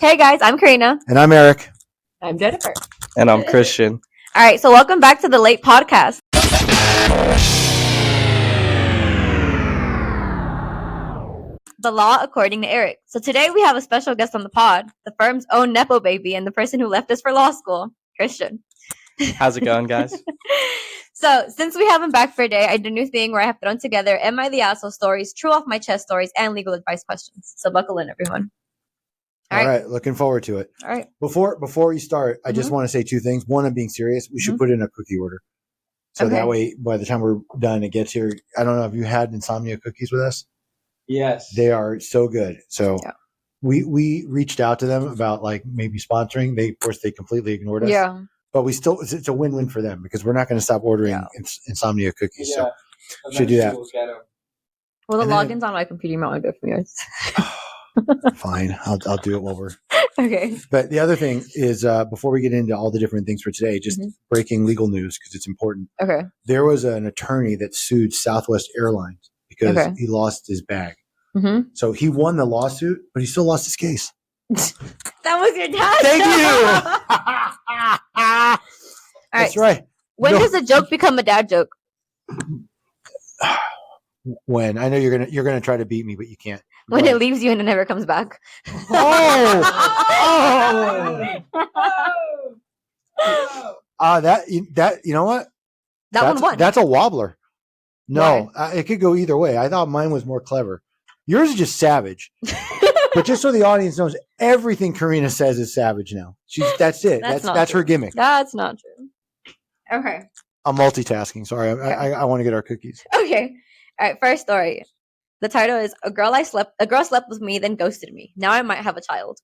Hey guys, I'm Karina. And I'm Eric. I'm Jennifer. And I'm Christian. All right, so welcome back to the Late Podcast. The law according to Eric. So today we have a special guest on the pod, the firm's own Nepo baby and the person who left us for law school, Christian. How's it going, guys? So since we have him back for a day, I did a new thing where I have thrown together Am I the Asshole stories, true off my chest stories, and legal advice questions. So buckle in, everyone. All right. Looking forward to it. All right. Before you start, I just want to say two things. One, I'm being serious. We should put in a cookie order. So that way, by the time we're done, it gets here. I don't know if you had insomnia cookies with us. Yes. They are so good. So we reached out to them about like maybe sponsoring. Of course, they completely ignored us. Yeah. But it's a win-win for them because we're not going to stop ordering insomnia cookies. So should do that. Well, the login's on my computer. You might want to go from yours. Fine. I'll do it while we're okay. But the other thing is before we get into all the different things for today, just breaking legal news because it's important. Okay. There was an attorney that sued Southwest Airlines because he lost his bag. Mm-hmm. So he won the lawsuit, but he still lost his case. That was your dad. Thank you. All That's right. When does a joke become a dad joke? When I know you're gonna try to beat me, but you can't. When it leaves you and it never comes back. That you know what? One won. That's a wobbler. No, it could go either way. I thought mine was more clever. Yours is just savage. But just so the audience knows, everything Karina says is savage now. That's it. That's her gimmick. That's not true. Okay. I'm multitasking. Sorry. I want to get our cookies. Okay. All right. First story. The title is A girl slept with me, then ghosted me. Now I might have a child.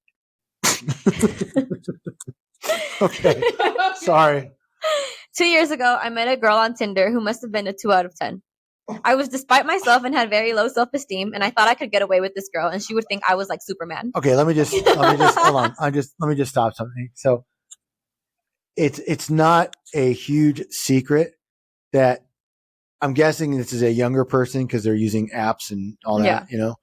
Okay. Sorry. 2 years ago, I met a girl on Tinder who must have been a 2 out of 10. I was despite myself and had very low self-esteem, and I thought I could get away with this girl, and she would think I was like Superman. Okay, let me just hold on. Let me just stop something. So it's not a huge secret that I'm guessing this is a younger person because they're using apps and all that. You know,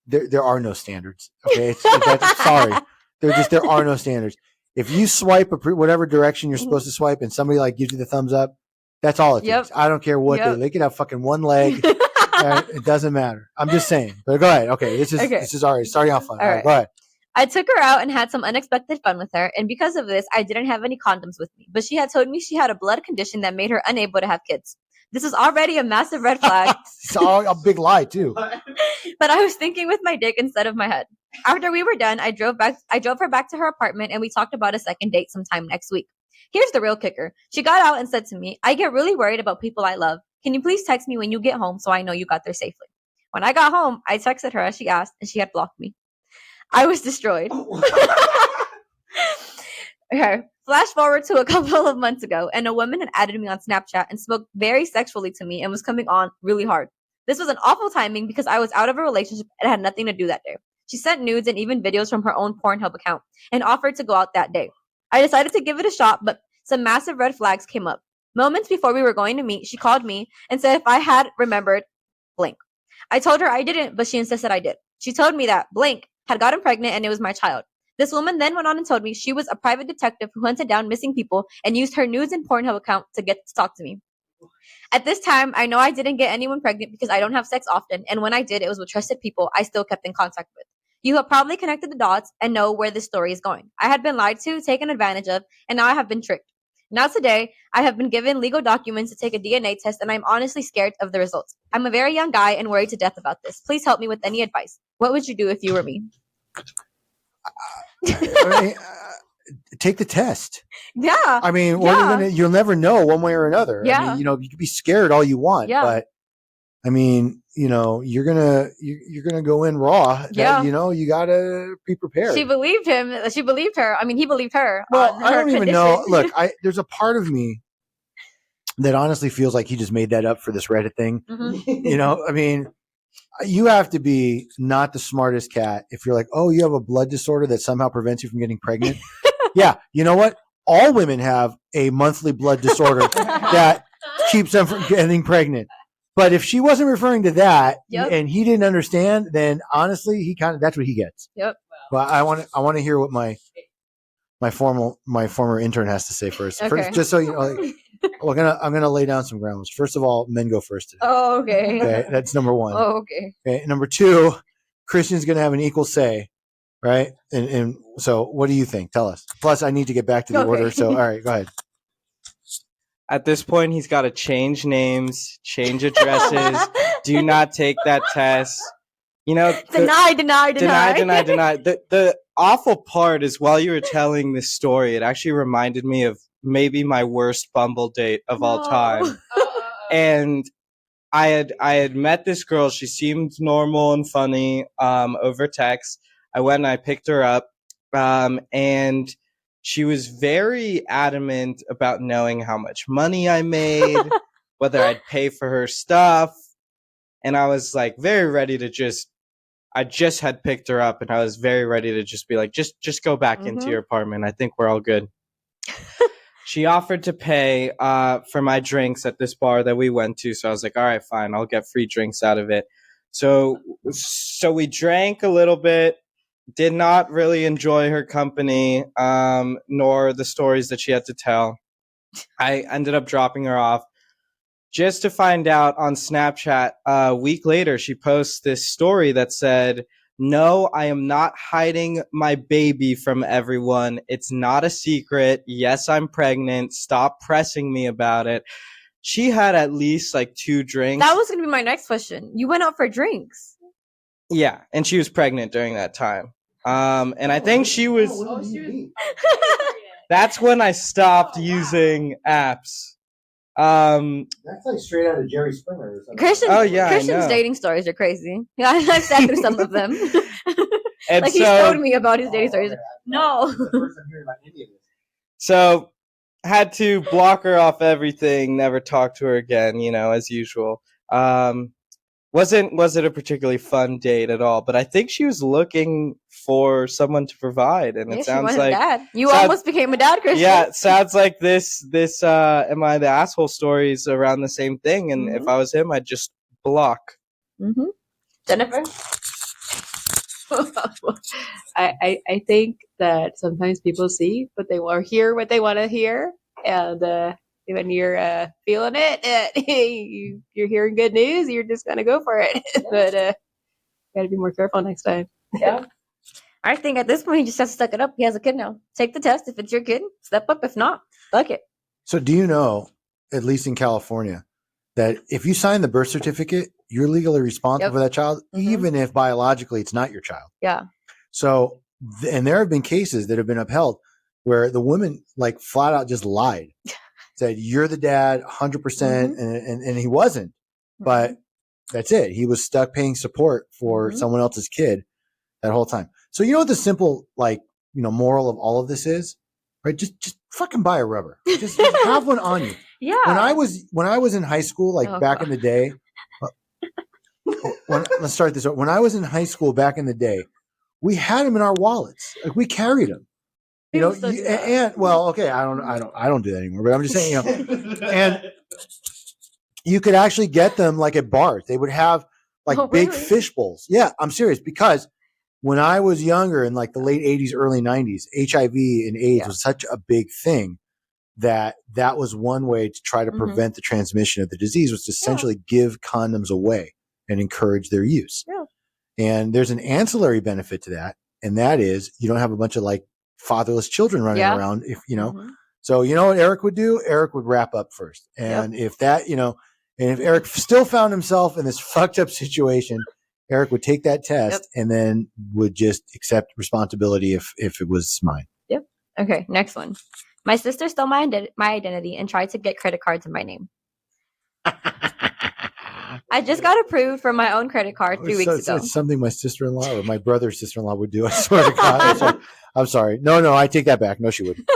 there are no standards. Okay, sorry, there are no standards. If you swipe whatever direction you're supposed to swipe, and somebody like gives you the thumbs up, that's all it takes. I don't care what they could have fucking one leg. It doesn't matter. I'm just saying. But go ahead. Okay, this is already starting off fun. All right, go ahead. I took her out and had some unexpected fun with her, and because of this, I didn't have any condoms with me. But she had told me she had a blood condition that made her unable to have kids. This was already a massive red flag. It's a big lie too. But I was thinking with my dick instead of my head. After we were done, I drove her back to her apartment, and we talked about a second date sometime next week. Here's the real kicker. She got out and said to me, I get really worried about people I love. Can you please text me when you get home so I know you got there safely? When I got home, I texted her as she asked, and she had blocked me. I was destroyed. Okay. Flash forward to a couple of months ago, and a woman had added me on Snapchat and spoke very sexually to me and was coming on really hard. This was an awful timing because I was out of a relationship and had nothing to do that day. She sent nudes and even videos from her own Pornhub account and offered to go out that day. I decided to give it a shot, but some massive red flags came up. Moments before we were going to meet, she called me and said if I had remembered blank. I told her I didn't, but she insisted I did. She told me that blank had gotten pregnant and it was my child. This woman then went on and told me she was a private detective who hunted down missing people and used her nudes and Pornhub account to get to talk to me. At this time, I know I didn't get anyone pregnant because I don't have sex often, and when I did, it was with trusted people I still kept in contact with. You have probably connected the dots and know where this story is going. I had been lied to, taken advantage of, and now I have been tricked. Now today, I have been given legal documents to take a DNA test, and I'm honestly scared of the results. I'm a very young guy and worried to death about this. Please help me with any advice. What would you do if you were me? Take the test. Yeah. I mean, you'll never know one way or another. Yeah. I mean, you can be scared all you want, but I mean, you're gonna go in raw. Yeah. You gotta be prepared. She believed him. She believed her. I mean, he believed her. Well, I don't even know. Look, there's a part of me that honestly feels like he just made that up for this Reddit thing. Mm-hmm. I mean, you have to be not the smartest cat if you're like, oh, you have a blood disorder that somehow prevents you from getting pregnant. Yeah. You know what? All women have a monthly blood disorder that keeps them from getting pregnant. But if she wasn't referring to that and he didn't understand, then honestly, that's what he gets. Yep. Well, I want to hear what my former intern has to say first. Okay. First, just so you know, I'm gonna lay down some grounds. First of all, men go first today. Oh, okay. Okay, that's number one. Oh, okay. Okay, number two, Christian's gonna have an equal say, right? And so, what do you think? Tell us. Plus, I need to get back to the Okay. order. So, all right, go ahead. At this point, he's got to change names, change addresses. Do not take that test. You know, Deny. deny. The awful part is while you were telling this story, it actually reminded me of maybe my worst Bumble date of all time. And I had met this girl. She seemed normal and funny over text. I went and I picked her up, and she was very adamant about knowing how much money I made, whether I'd pay for her stuff. And I was like very ready to I just had picked her up and I was very ready to just be like, just go back into your apartment. I think we're all good. She offered to pay for my drinks at this bar that we went to. So I was like, all right, fine. I'll get free drinks out of it. So we drank a little bit, did not really enjoy her company, nor the stories that she had to tell. I ended up dropping her off just to find out on Snapchat a week later, she posts this story that said, "No, I am not hiding my baby from everyone. It's not a secret. Yes, I'm pregnant. Stop pressing me about it." She had at least like 2 drinks. That was going to be my next question. You went out for drinks. Yeah, and she was pregnant during that time. And I think she was... That's when I stopped using apps. That's like straight out of Jerry Springer or something. Christian's dating stories are crazy. Yeah, I've sat through some of them. And like, he told me about his dating stories. No. That's the first I'm hearing about any of this. So had to block her off everything, never talk to her again, as usual. Wasn't a particularly fun date at all, but I think she was looking for someone to provide, and it sounds like dad. You almost became a dad, Christian. Yeah, it sounds like this am I the asshole stories around the same thing, and if I was him, I'd just block. Jennifer? I think that sometimes people see what they want, hear what they want to hear, and when you're feeling it, you're hearing good news, you're just gonna go for it. But gotta be more careful next time. Yeah. I think at this point he just has to suck it up. He has a kid now. Take the test. If it's your kid, step up. If not, fuck it. So do you know, at least in California, that if you sign the birth certificate, you're legally responsible for that child, even if biologically it's not your child? Yeah. So, and there have been cases that have been upheld where the woman like flat out just lied, said, "You're the dad 100%," and he wasn't. But that's it. He was stuck paying support for someone else's kid that whole time. So you know what the simple, moral of all of this is, right? Just fucking buy a rubber. Just have one on you. Yeah. When I was in high school, back in the day, let's start this over. When I was in high school back in the day, we had them in our wallets. Like, we carried them. I don't do that anymore, but I'm just saying, and you could actually get them like at bars. They would have big fish bowls. Yeah, I'm serious, because when I was younger in like the late 80s, early 90s, HIV and AIDS was such a big thing that was one way to try to prevent the transmission of the disease, was to essentially give condoms away and encourage their use. Yeah. And there's an ancillary benefit to that, and that is you don't have a bunch of fatherless children running around. If so, you know what Eric would do? Eric would wrap up first, and if that, and if Eric still found himself in this fucked up situation, Eric would take that test and then would just accept responsibility if it was mine. Yep. Okay. Next one. My sister stole my identity and tried to get credit cards in my name. I just got approved for my own credit card 3 weeks ago. It's something my sister-in-law or my brother's sister-in-law would do. I swear to God. I'm sorry. No, I take that back. No, she wouldn't.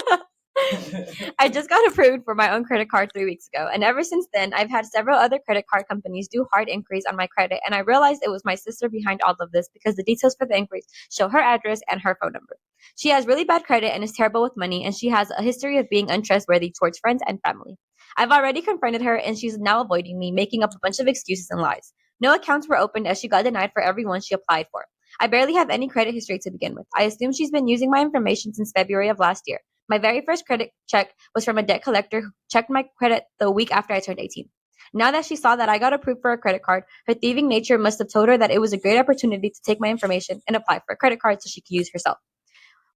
I just got approved for my own credit card 3 weeks ago, and ever since then, I've had several other credit card companies do hard inquiries on my credit, and I realized it was my sister behind all of this because the details for the inquiries show her address and her phone number. She has really bad credit and is terrible with money, and she has a history of being untrustworthy towards friends and family. I've already confronted her, and she's now avoiding me, making up a bunch of excuses and lies. No accounts were opened as she got denied for every one she applied for. I barely have any credit history to begin with. I assume she's been using my information since February of last year. My very first credit check was from a debt collector who checked my credit the week after I turned 18. Now that she saw that I got approved for a credit card, her thieving nature must have told her that it was a great opportunity to take my information and apply for a credit card so she could use herself.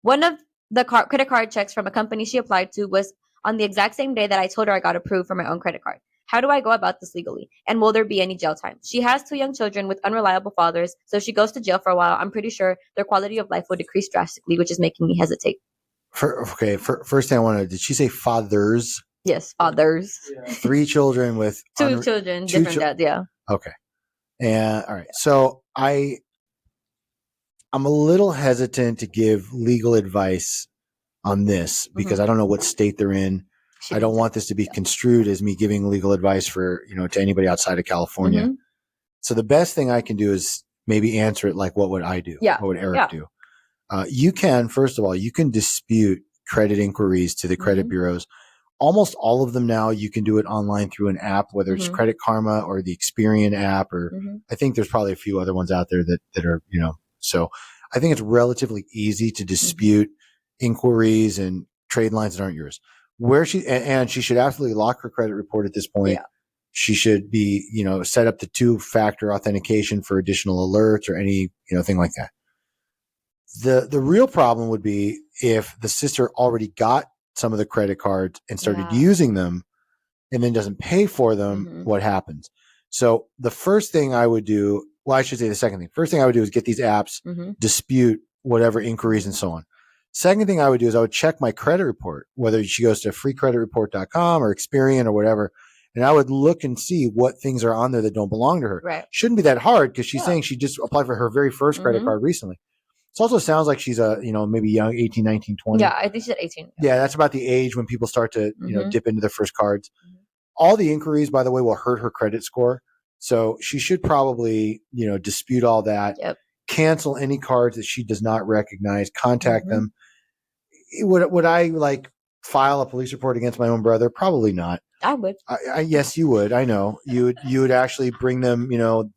One of the credit card checks from a company she applied to was on the exact same day that I told her I got approved for my own credit card. How do I go about this legally? And will there be any jail time? She has 2 young children with unreliable fathers, so if she goes to jail for a while, I'm pretty sure their quality of life will decrease drastically, which is making me hesitate. First thing I wanted, did she say fathers? Yes, fathers. 3 children with 2 children, different dads, yeah. Okay. And all right. So I'm a little hesitant to give legal advice on this because I don't know what state they're in. I don't want this to be construed as me giving legal advice for, to anybody outside of California. So the best thing I can do is maybe answer it like, what would I do? Yeah. What would Eric do? First of all, you can dispute credit inquiries to the credit bureaus. Almost all of them now, you can do it online through an app, whether it's Credit Karma or the Experian app, or I think there's probably a few other ones out there that are, so I think it's relatively easy to dispute inquiries and trade lines that aren't yours. And she should absolutely lock her credit report at this point. Yeah. She should be, set up the 2-factor authentication for additional alerts or any, thing like that. The real problem would be if the sister already got some of the credit cards and started using them and then doesn't pay for them, what happens? So the first thing I would do, I should say the second thing. First thing I would do is get these apps, dispute whatever inquiries and so on. Second thing I would do is I would check my credit report, whether she goes to freecreditreport.com or Experian or whatever, and I would look and see what things are on there that don't belong to her. Right. Shouldn't be that hard because she's saying she just applied for her very first credit card recently. It also sounds like she's maybe young, 18, 19, 20. Yeah, I think she's at 18. Yeah, that's about the age when people start to, dip into their first cards. All the inquiries, by the way, will hurt her credit score. So she should probably, dispute all that, cancel any cards that she does not recognize, contact them. Would I file a police report against my own brother? Probably not. I would. Yes, you would. I know you would actually bring them,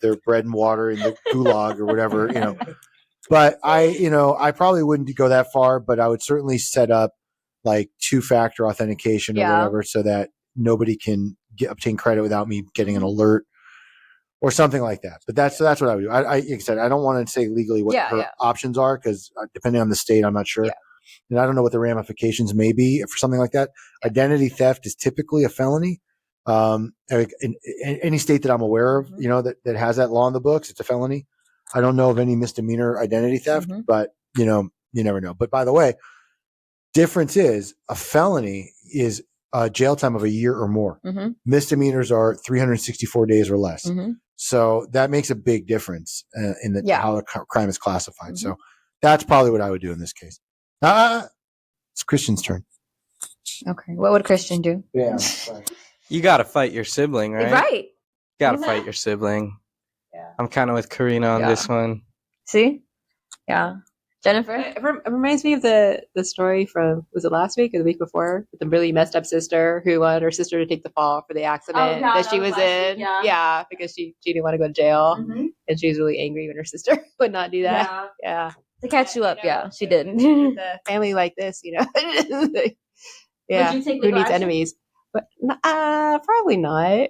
their bread and water in the gulag or whatever, But I probably wouldn't go that far, but I would certainly set up 2-factor authentication or whatever so that nobody can obtain credit without me getting an alert or something like that. But that's what I would do. Like I said, I don't want to say legally what her options are because depending on the state, I'm not sure. Yeah. And I don't know what the ramifications may be for something like that. Identity theft is typically a felony. In any state that I'm aware of, that has that law in the books, it's a felony. I don't know of any misdemeanor identity theft, but you never know. But by the way, difference is a felony is a jail time of a year or more. Misdemeanors are 364 days or less. So that makes a big difference in how the crime is classified. So that's probably what I would do in this case. It's Christian's turn. Okay. What would Christian do? Yeah. You got to fight your sibling, right? Right. Got to fight your sibling. Yeah. I'm kind of with Karina on this one. See? Yeah. Jennifer? It reminds me of the story from, was it last week or the week before? With the really messed up sister who wanted her sister to take the fall for the accident that she was in. Yeah, because she didn't want to go to jail. And she was really angry when her sister would not do that. Yeah. To catch you up, she didn't. The family like this, Yeah. Would you take who needs enemies? But probably not.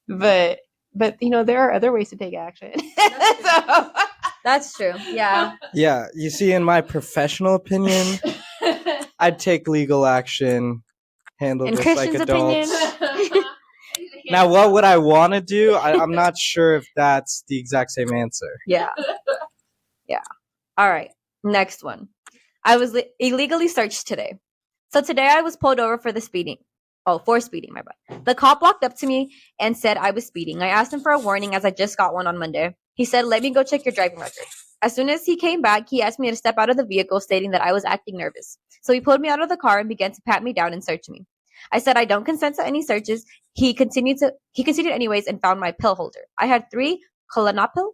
But there are other ways to take action. So that's true. Yeah. Yeah. You see, in my professional opinion, I'd take legal action, handle in this Christian's like adults. opinion. Now, what would I want to do? I'm not sure if that's the exact same answer. Yeah. All right. Next one. I was illegally searched today. So today I was pulled over for speeding, my bad. The cop walked up to me and said I was speeding. I asked him for a warning as I just got one on Monday. He said, let me go check your driving record. As soon as he came back, he asked me to step out of the vehicle, stating that I was acting nervous. So he pulled me out of the car and began to pat me down and search me. I said I don't consent to any searches. He conceded anyways and found my pill holder. I had 3 Klonopil,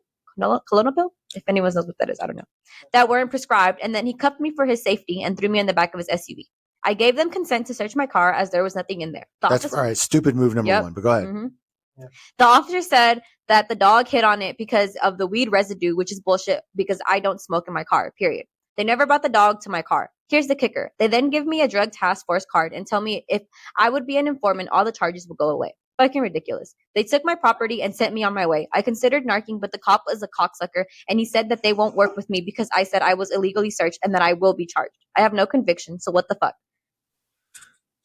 if anyone knows what that is, I don't know, that weren't prescribed, and then he cuffed me for his safety and threw me in the back of his SUV. I gave them consent to search my car as there was nothing in there. That's all right. Stupid move number 1, but go ahead. The officer said that the dog hit on it because of the weed residue, which is bullshit because I don't smoke in my car, period. They never brought the dog to my car. Here's the kicker. They then give me a drug task force card and tell me if I would be an informant, all the charges would go away. Fucking ridiculous. They took my property and sent me on my way. I considered narking, but the cop was a cocksucker, and he said that they won't work with me because I said I was illegally searched and that I will be charged. I have no conviction, so what the fuck?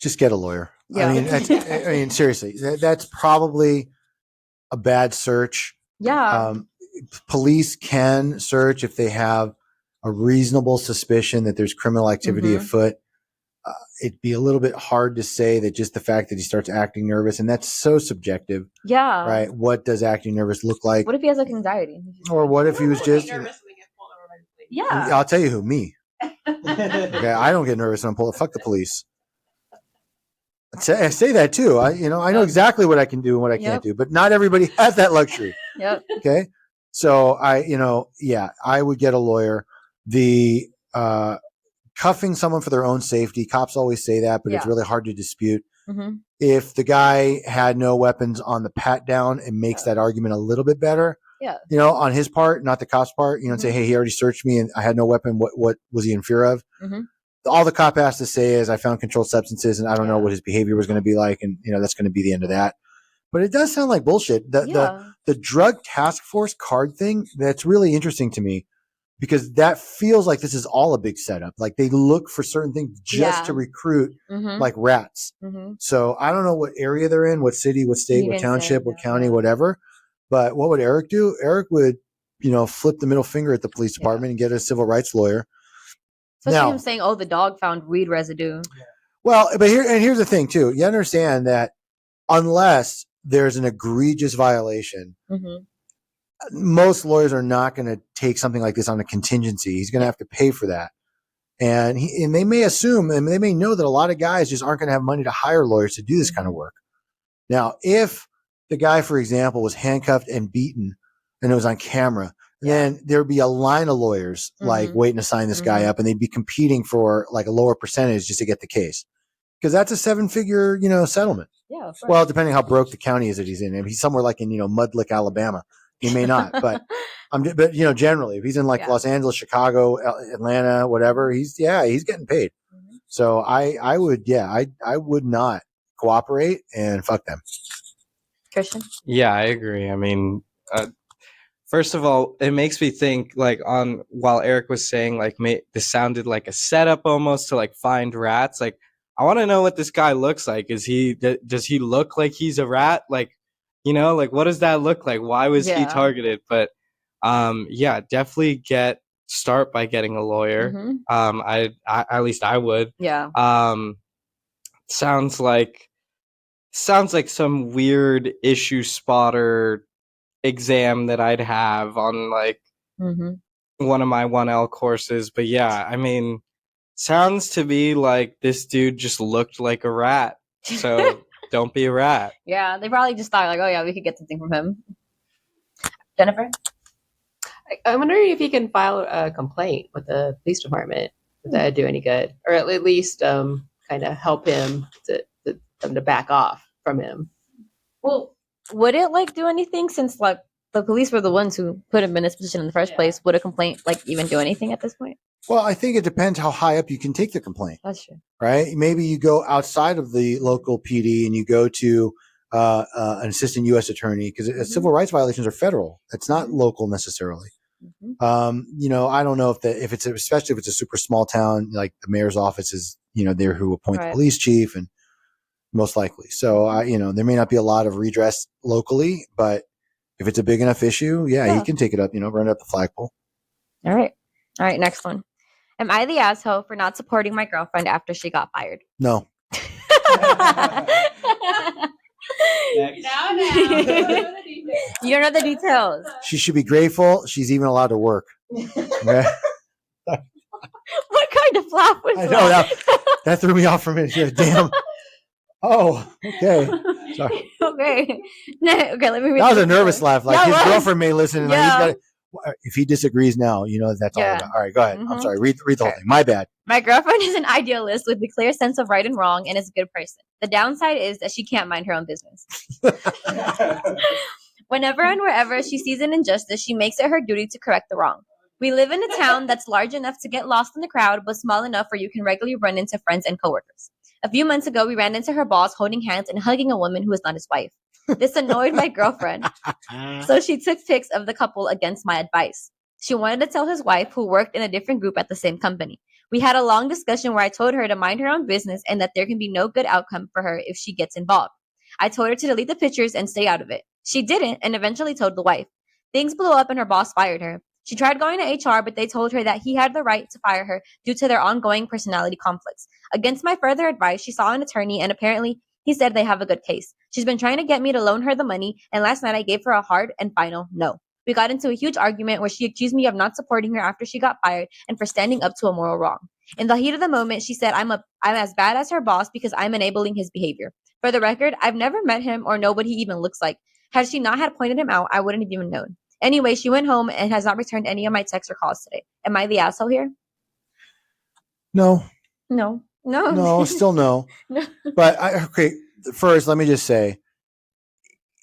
Just get a lawyer. Yeah. I mean, seriously, that's probably a bad search. Yeah. Police can search if they have a reasonable suspicion that there's criminal activity afoot. It'd be a little bit hard to say that just the fact that he starts acting nervous, and that's so subjective, Yeah. right? What does acting nervous look like? What if he has like anxiety? Or what if he was just, Yeah. I'll tell you who, me. Okay, I don't get nervous when I'm pulled. Fuck the police. I say that too. I know exactly what I can do and what I can't do, but not everybody has that luxury. Yep. Okay. So I would get a lawyer. The cuffing someone for their own safety, cops always say that, but it's really hard to dispute. Mm-hmm. If the guy had no weapons on the pat down, it makes that argument a little bit better. Yeah. On his part, not the cop's part, and say, hey, he already searched me and I had no weapon. What was he in fear of? Mm-hmm. All the cop has to say is I found controlled substances and I don't know what his behavior was going to be like. And, that's going to be the end of that. But it does sound like bullshit. The drug task force card thing, that's really interesting to me because that feels like this is all a big setup. Like they look for certain things just to recruit like rats. Mm-hmm. So I don't know what area they're in, what city, what state, what township, what county, whatever. But what would Eric do? Eric would, flip the middle finger at the police department and get a civil rights lawyer. Especially him saying, "Oh, the dog found weed residue." Well, but here's the thing too. You understand that unless there's an egregious violation, most lawyers are not going to take something like this on a contingency. He's going to have to pay for that, and they may assume and they may know that a lot of guys just aren't going to have money to hire lawyers to do this kind of work. Now, if the guy, for example, was handcuffed and beaten, and it was on camera, then there'd be a line of lawyers like waiting to sign this guy up, and they'd be competing for like a lower percentage just to get the case, because that's a 7-figure settlement. Yeah. Well, depending how broke the county is that he's in. If he's somewhere like in Mudlick, Alabama, he may not. But generally, if he's in like Los Angeles, Chicago, Atlanta, whatever, he's getting paid. So I would not cooperate and fuck them. Christian? Yeah, I agree. I mean, first of all, it makes me think while Eric was saying like this sounded like a setup almost to like find rats. Like I want to know what this guy looks like. Does he look like he's a rat? Like, like what does that look like? Why was he targeted? But definitely start by getting a lawyer. I at least I would. Yeah. Sounds like some weird issue spotter exam that I'd have on like one of my 1L courses. But yeah, I mean, sounds to me like this dude just looked like a rat. So don't be a rat. Yeah, they probably just thought like, oh yeah, we could get something from him. Jennifer? I'm wondering if he can file a complaint with the police department. Would that do any good? Or at least kind of help him to back off from him. Well, would it like do anything since like the police were the ones who put him in this position in the first place? Would a complaint like even do anything at this point? Well, I think it depends how high up you can take the complaint. That's true. Right? Maybe you go outside of the local PD and you go to an assistant U.S. attorney, because civil rights violations are federal. It's not local necessarily. I don't know if it's especially if it's a super small town, like the mayor's office is, there who appoint the police chief and most likely. So, there may not be a lot of redress locally, but if it's a big enough issue, he can take it up, run it up the flagpole. All right. Next one. Am I the asshole for not supporting my girlfriend after she got fired? No. You don't know the details. She should be grateful she's even allowed to work. Okay? What kind of flap was I know that threw me off for a minute. Damn. Oh, okay. Sorry. Okay. Okay, let me read. That was a nervous laugh. Like his girlfriend may listen and if he disagrees now, that's all Yeah. about. All right, go ahead. I'm Mhm. sorry. Read the whole Sure. thing. My bad. My girlfriend is an idealist with a clear sense of right and wrong and is a good person. The downside is that she can't mind her own business. Whenever and wherever she sees an injustice, she makes it her duty to correct the wrong. We live in a town that's large enough to get lost in the crowd, but small enough where you can regularly run into friends and coworkers. A few months ago, we ran into her boss holding hands and hugging a woman who was not his wife. This annoyed my girlfriend, so she took pics of the couple against my advice. She wanted to tell his wife, who worked in a different group at the same company. We had a long discussion where I told her to mind her own business and that there can be no good outcome for her if she gets involved. I told her to delete the pictures and stay out of it. She didn't and eventually told the wife. Things blew up and her boss fired her. She tried going to HR, but they told her that he had the right to fire her due to their ongoing personality conflicts. Against my further advice, she saw an attorney and apparently he said they have a good case. She's been trying to get me to loan her the money, and last night I gave her a hard and final no. We got into a huge argument where she accused me of not supporting her after she got fired and for standing up to a moral wrong. In the heat of the moment, she said I'm as bad as her boss because I'm enabling his behavior. For the record, I've never met him or know what he even looks like. Had she not had pointed him out, I wouldn't have even known. Anyway, she went home and has not returned any of my texts or calls today. Am I the asshole here? No, No. still no. No. But okay, first, let me just say,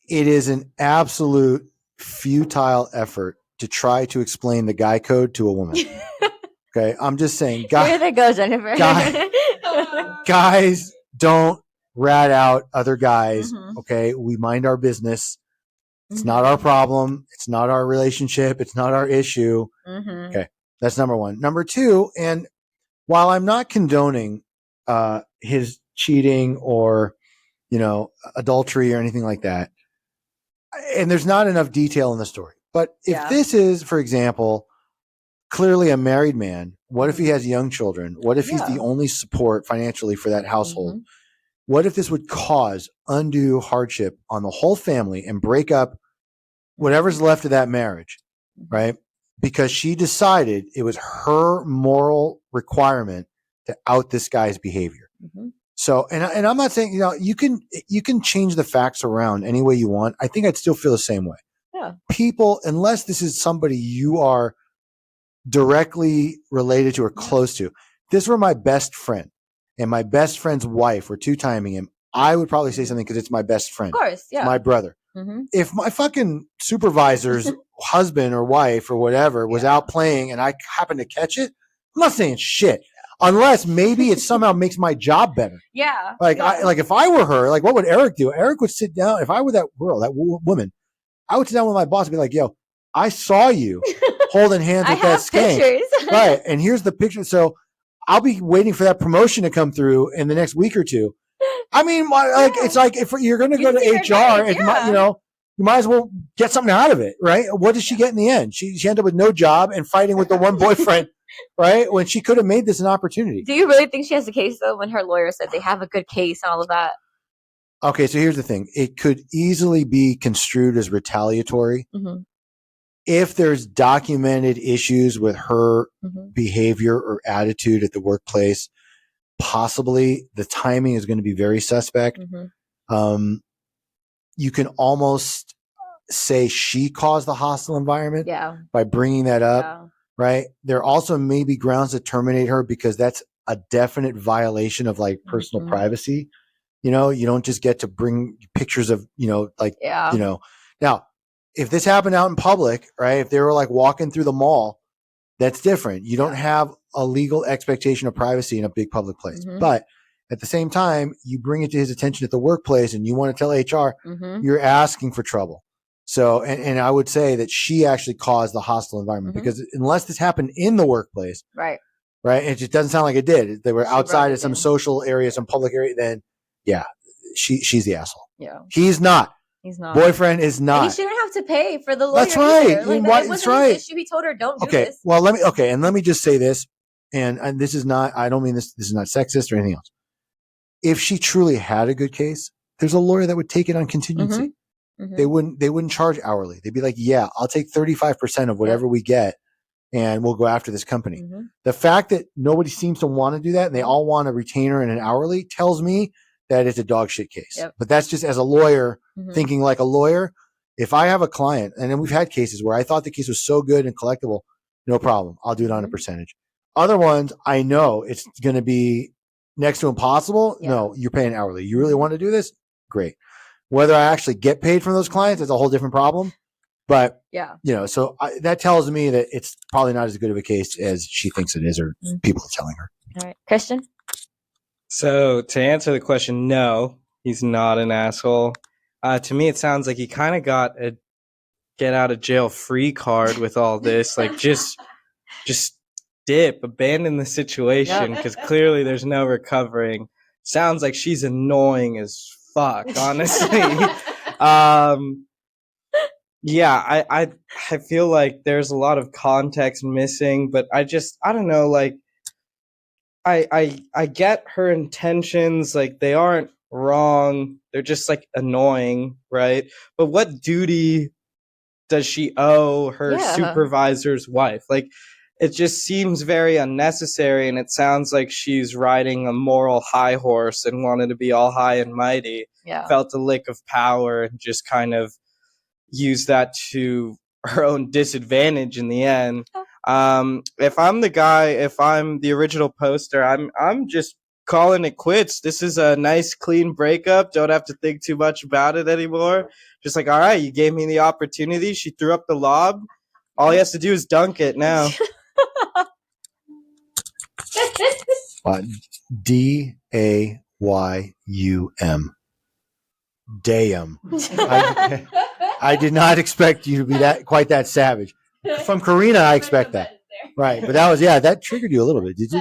it is an absolute futile effort to try to explain the guy code to a woman. Okay, I'm just saying, Here they go, Jennifer. guys don't rat out other guys. Mhm. Okay, we mind our business. It's Mhm. not our problem. It's not our relationship. It's not our issue. Mhm. Okay, that's number one. Number two, and while I'm not condoning his cheating or adultery or anything like that, and there's not enough detail in the story. But if Yeah. this is, for example, clearly a married man, what if he has young children? What if he's the Yeah. only support financially for that household? Mhm. What if this would cause undue hardship on the whole family and break up whatever's left of that marriage, right? Because she decided it was her moral requirement to out this guy's behavior. Mhm. So, and I'm not saying, you can change the facts around any way you want. I think I'd still feel the same way. Yeah. People, unless this is somebody you are directly related to or close to, if this were my best friend and my best friend's wife were two-timing him, I would probably say something because it's my best friend. Of course, yeah. My brother. Mhm. If my fucking supervisor's husband or wife or whatever was out playing and I happened to catch it, I'm not saying shit. Unless maybe it somehow makes my job better. Yeah. Like, yeah. if I were her, like, what would Eric do? Eric would sit down. If I were that girl, that woman, I would sit down with my boss and be like, yo, I saw you holding hands I with that have skank. pictures. Right. And here's the picture. So I'll be waiting for that promotion to come through in the next week or two. I mean, it's like if you're going to go to HR, you might as well get something out of it, right? What did she get in the end? She ended up with no job and fighting with the one boyfriend, right? When she could have made this an opportunity. Do you really think she has a case though? When her lawyer said they have a good case and all of that. Okay, so here's the thing: it could easily be construed as retaliatory Mm-hmm. if there's documented issues with her Mm-hmm. behavior or attitude at the workplace. Possibly, the timing is going to be very suspect. Mm-hmm. You can almost say she caused the hostile environment by bringing that up, right? There also may be grounds to terminate her because that's a definite violation of like personal privacy. You don't just get to bring pictures of, now, if this happened out in public, right? If they were like walking through the mall, that's different. You don't have a legal expectation of privacy in a big public place, but at the same time, you bring it to his attention at the workplace and you want to tell HR, you're asking for trouble. So, and I would say that she actually caused the hostile environment because unless this happened in the workplace, right. It just doesn't sound like it did. They were outside of some social area, some public area. Then, she's the asshole. Yeah, he's not. He's not. Boyfriend is not. And he shouldn't have to pay for the lawyer. That's right. Like, that wasn't an issue. He told her, "Don't do this." Well, let me just say this, and this is not. I don't mean this. This is not sexist or anything else. If she truly had a good case, there's a lawyer that would take it on contingency. They wouldn't charge hourly. They'd be like, "Yeah, I'll take 35% of whatever we get, and we'll go after this company." The fact that nobody seems to want to do that, and they all want a retainer and an hourly, tells me that it's a dog shit case. But that's just as a lawyer thinking like a lawyer. If I have a client, and then we've had cases where I thought the case was so good and collectible, no problem. I'll do it on a percentage. Other ones, I know it's going to be next to impossible. Yeah. No, you're paying hourly. You really want to do this? Great. Whether I actually get paid from those clients is a whole different problem. But, Yeah. so that tells me that it's probably not as good of a case as she thinks it is, or people are telling her. All right. Christian? So to answer the question, no, he's not an asshole. To me, it sounds like he kind of got a get out of jail free card with all this. Like just abandon the situation, because clearly there's no recovering. Sounds like she's annoying as fuck, honestly. Yeah, I feel like there's a lot of context missing, but I don't know, like I get her intentions, like they aren't wrong. They're just like annoying, right? But what duty does she owe her supervisor's wife? Like, it just seems very unnecessary, and it sounds like she's riding a moral high horse and wanted to be all high and mighty. Yeah. Felt a lick of power and just kind of used that to her own disadvantage in the end. If I'm the guy, if I'm the original poster, I'm just calling it quits. This is a nice, clean breakup. Don't have to think too much about it anymore. Just like, all right, you gave me the opportunity. She threw up the lob. All he has to do is dunk it now. DAYUM. Dayum. I did not expect you to be quite that savage. From Karina, I expect that. Right, but that triggered you a little bit. Did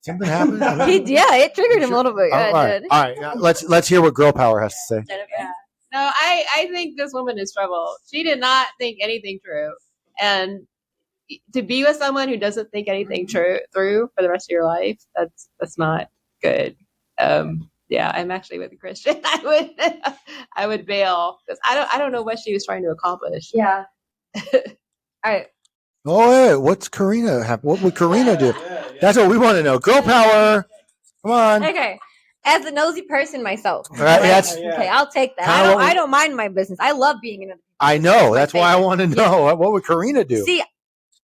something happen? It triggered him a little bit. All right. Now, let's hear what girl power has to say. Yeah. No, I think this woman is trouble. She did not think anything true, and to be with someone who doesn't think anything through for the rest of your life, that's not good. Yeah, I'm actually with Christian. I would bail, because I don't know what she was trying to accomplish. Yeah. All right. Oh, hey, what's Karina have? What would Karina do? That's what we want to know. Girl power. Come on. Okay. As a nosy person myself. Right, okay, I'll take that. I don't mind my business. I love being in it. I know. That's why I want to know. What would Karina do? See,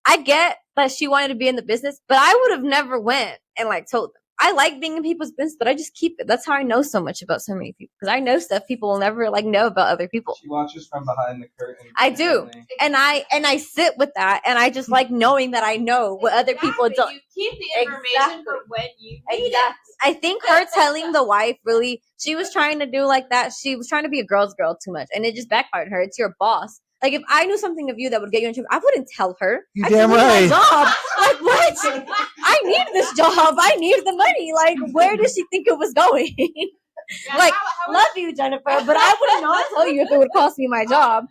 I get that she wanted to be in the business, but I would have never went and told them. I like being in people's business, but I just keep it. That's how I know so much about so many people, because I know stuff people will never know about other people. She watches from behind the curtain. I do, and I sit with that, and I just like knowing that I know what other people don't. You keep the information for when you need it. I think her telling the wife, really, she was trying to do like that. She was trying to be a girl's girl too much, and it just backfired her. It's your boss. Like, if I knew something of you that would get you in trouble, I wouldn't tell her. You damn right. My job. Like, what? I need this job. I need the money. Like, where does she think it was going? How love you, Jennifer, but I would not tell you if it would cost me my job.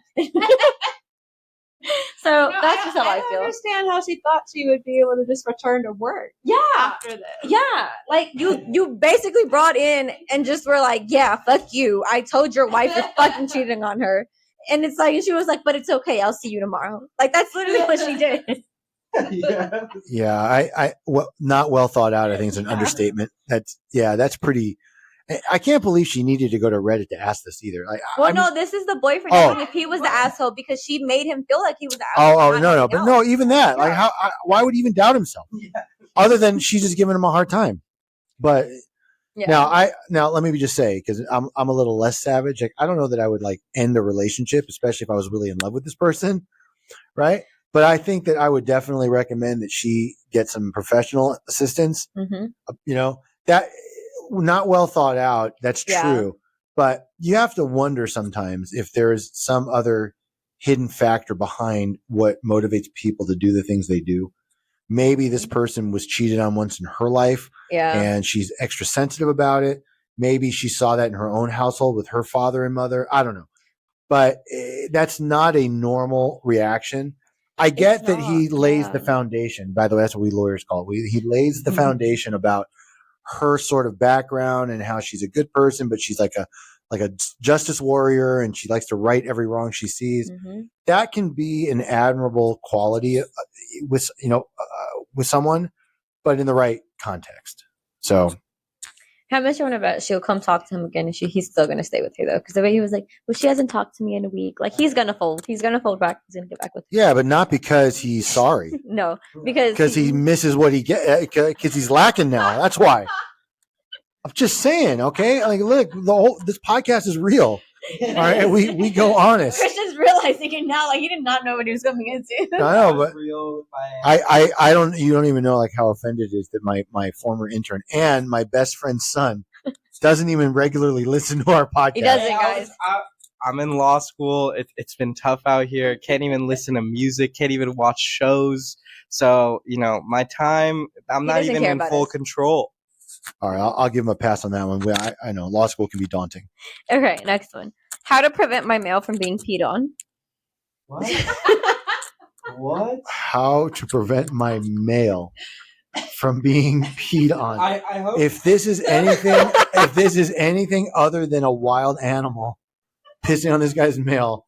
So that's just how I feel. I understand how she thought she would be able to just return to work. Yeah. After this. Yeah. Like, you basically brought in and just were like, yeah, fuck you. I told your wife you're fucking cheating on her. And it's like, she was like, but it's okay. I'll see you tomorrow. Like, that's literally what she did. Yeah. Not well thought out. I think it's an understatement. That's pretty. I can't believe she needed to go to Reddit to ask this either. No, this is the boyfriend asking if he was the asshole, because she made him feel like he was the asshole. No. But no, even that. Like, why would he even doubt himself? Yeah. Other than she's just giving him a hard time. But now let me just say, because I'm a little less savage. Like, I don't know that I would end a relationship, especially if I was really in love with this person, right? But I think that I would definitely recommend that she get some professional assistance. Mm-hmm. That not well thought out. That's true. But you have to wonder sometimes if there's some other hidden factor behind what motivates people to do the things they do. Maybe this person was cheated on once in her life, and she's extra sensitive about it. Maybe she saw that in her own household with her father and mother. I don't know. But that's not a normal reaction. I get that he lays the foundation. By the way, that's what we lawyers call it. He lays the foundation about her sort of background and how she's a good person, but she's like a justice warrior, and she likes to right every wrong she sees. Mm-hmm. That can be an admirable quality with someone, but in the right context. So How much I want to bet she'll come talk to him again, and he's still gonna stay with her though, because the way he was like, "Well, she hasn't talked to me in a week." Like he's gonna fold. He's gonna fold back. He's gonna get back with her. Yeah, but not because he's sorry. No, because Because he misses what he get. Because he's lacking now. That's why. I'm just saying. Okay, like look, this podcast is real. All right, and we go honest. Christian's realizing it now. Like he did not know what he was coming into. I know, but I don't. You don't even know like how offended it is that my former intern and my best friend's son doesn't even regularly listen to our podcast. He doesn't, guys. I'm in law school. It's been tough out here. Can't even listen to music. Can't even watch shows. So my time. I'm not even in full control. All right, I'll give him a pass on that one. I know law school can be daunting. Okay, next one. How to prevent my mail from being peed on. What? What? How to prevent my mail from being peed on. I hope if this is anything other than a wild animal pissing on this guy's mail,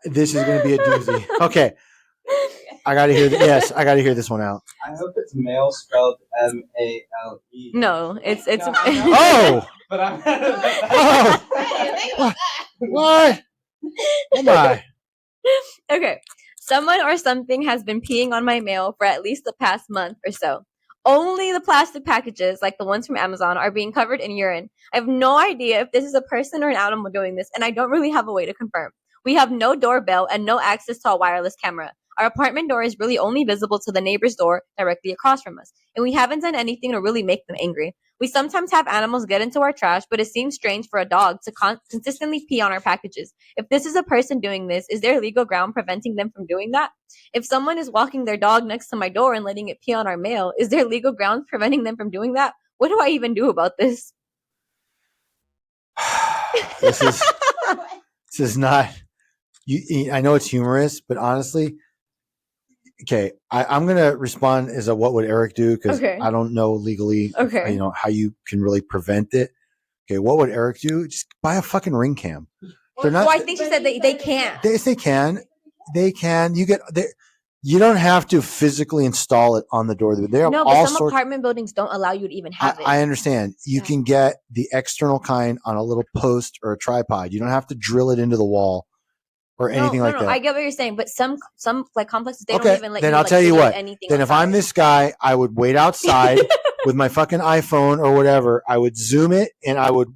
this is going to be a doozy. Okay. I got to hear I got to hear this one out. I hope it's male spelled M-A-L-E. No, it's Oh. But I'm What? Oh my. Okay. Someone or something has been peeing on my mail for at least the past month or so. Only the plastic packages, like the ones from Amazon, are being covered in urine. I have no idea if this is a person or an animal doing this, and I don't really have a way to confirm. We have no doorbell and no access to a wireless camera. Our apartment door is really only visible to the neighbor's door directly across from us, and we haven't done anything to really make them angry. We sometimes have animals get into our trash, but it seems strange for a dog to consistently pee on our packages. If this is a person doing this, is there legal ground preventing them from doing that? If someone is walking their dog next to my door and letting it pee on our mail, is there legal grounds preventing them from doing that? What do I even do about this? This is not. I know it's humorous, but honestly, okay, I'm gonna respond as a what would Eric do because Okay. I don't know legally, Okay. how you can really prevent it. Okay, what would Eric do? Just buy a fucking ring cam. They're not. Well, I think she said they can't. If they can. You don't have to physically install it on the door. There are No, all but some sorts. apartment buildings don't allow you to even have it. I understand. You can get the external kind on a little post or a tripod. You don't have to drill it into the wall or anything like that. I get what you're saying, but some like complexes they Okay, don't even let then you. I'll tell you what. Anything Then if I'm outside. this guy, I would wait outside with my fucking iPhone or whatever. I would zoom it and I would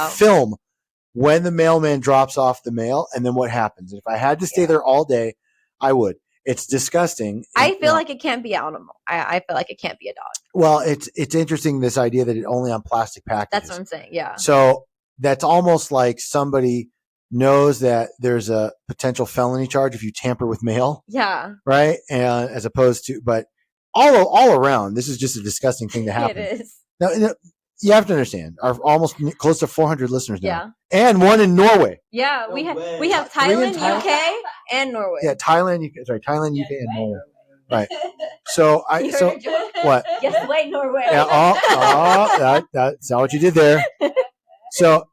film when the mailman drops off the mail and then what happens. If I had to stay there all day, I would. It's disgusting. I feel like it can't be an animal. I feel like it can't be a dog. Well, it's interesting, this idea that it's only on plastic packages. That's what I'm saying. Yeah. So that's almost like somebody knows that there's a potential felony charge if you tamper with mail. Yeah. Right. And as opposed to, but all around, this is just a disgusting thing to happen. It is. Now, you have to understand, our almost close to 400 listeners now. Yeah. And one in Norway. Yeah, No we have way. Thailand, Thailand? UK, and Norway. Yeah, Thailand, UK, and Norway. Right. So what? Yes, wait, Norway. Yeah, that's not what you did there. So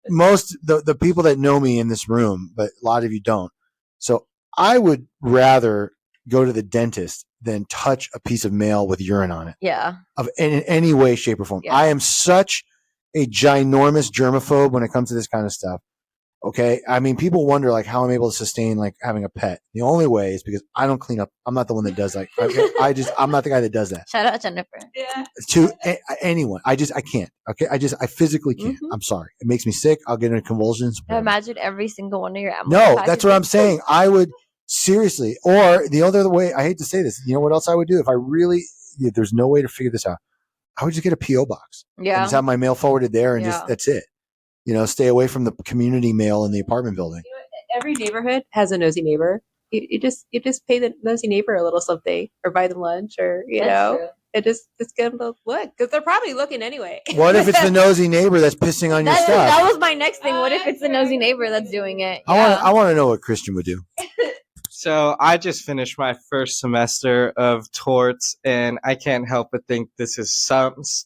most the people that know me in this room, but a lot of you don't. So I would rather go to the dentist than touch a piece of mail with urine on it. Yeah. In any way, shape, or form. Yeah. I am such a ginormous germaphobe when it comes to this kind of stuff. Okay. I mean, people wonder like how I'm able to sustain like having a pet. The only way is because I don't clean up. I'm not the one that does like, I'm not the guy that does that. Shout out Jennifer. Yeah. To anyone. I can't. Okay. I physically can't. Mhm. I'm sorry. It makes me sick. I'll get into convulsions. Now imagine every single one of your animals. No, that's what I'm saying. I would seriously, or the other way, I hate to say this. You know what else I would do if I really, if there's no way to figure this out? I would just get a P.O. box. Yeah. And just have my mail forwarded there and Yeah. just, that's it. Stay away from the community mail in the apartment building. Every neighborhood has a nosy neighbor. You just pay the nosy neighbor a little something, or buy them lunch, or and just get them to look because they're probably looking anyway. What if it's the nosy neighbor that's pissing on your stuff? That was my next thing. What if it's the nosy neighbor that's doing it? I want to know what Christian would do. So I just finished my first semester of torts, and I can't help but think this is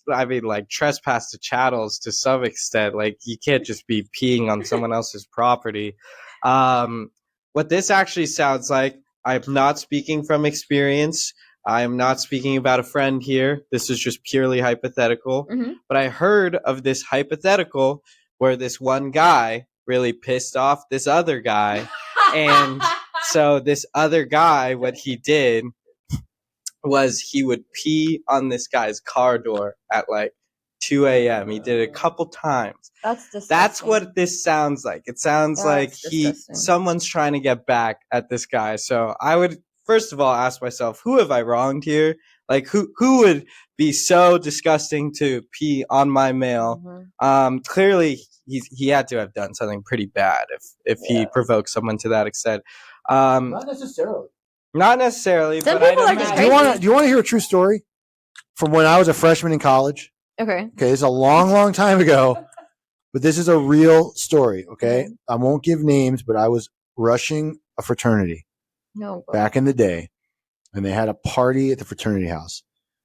like trespass to chattels to some extent. Like you can't just be peeing on someone else's property. What this actually sounds like, I'm not speaking from experience, I am not speaking about a friend here. This is just purely hypothetical. Mhm. But I heard of this hypothetical where this one guy really pissed off this other guy. And so this other guy, what he did was he would pee on this guy's car door at like 2 a.m. He did it a couple times. That's disgusting. That's what this sounds like. It sounds like disgusting. someone's trying to get back at this guy. So I would first of all ask myself, who have I wronged here? Like who would be so disgusting to pee on my mail? Clearly he had to have done something pretty bad if he provoked someone to that extent. Not necessarily. Not necessarily, Some but I people don't are just Do you crazy. want to hear a true story from when I was a freshman in college? Okay. Okay, it's a long time ago, but this is a real story. Okay, Okay. I won't give names, but I was rushing a fraternity No. back in the day, and they had a party at the fraternity house.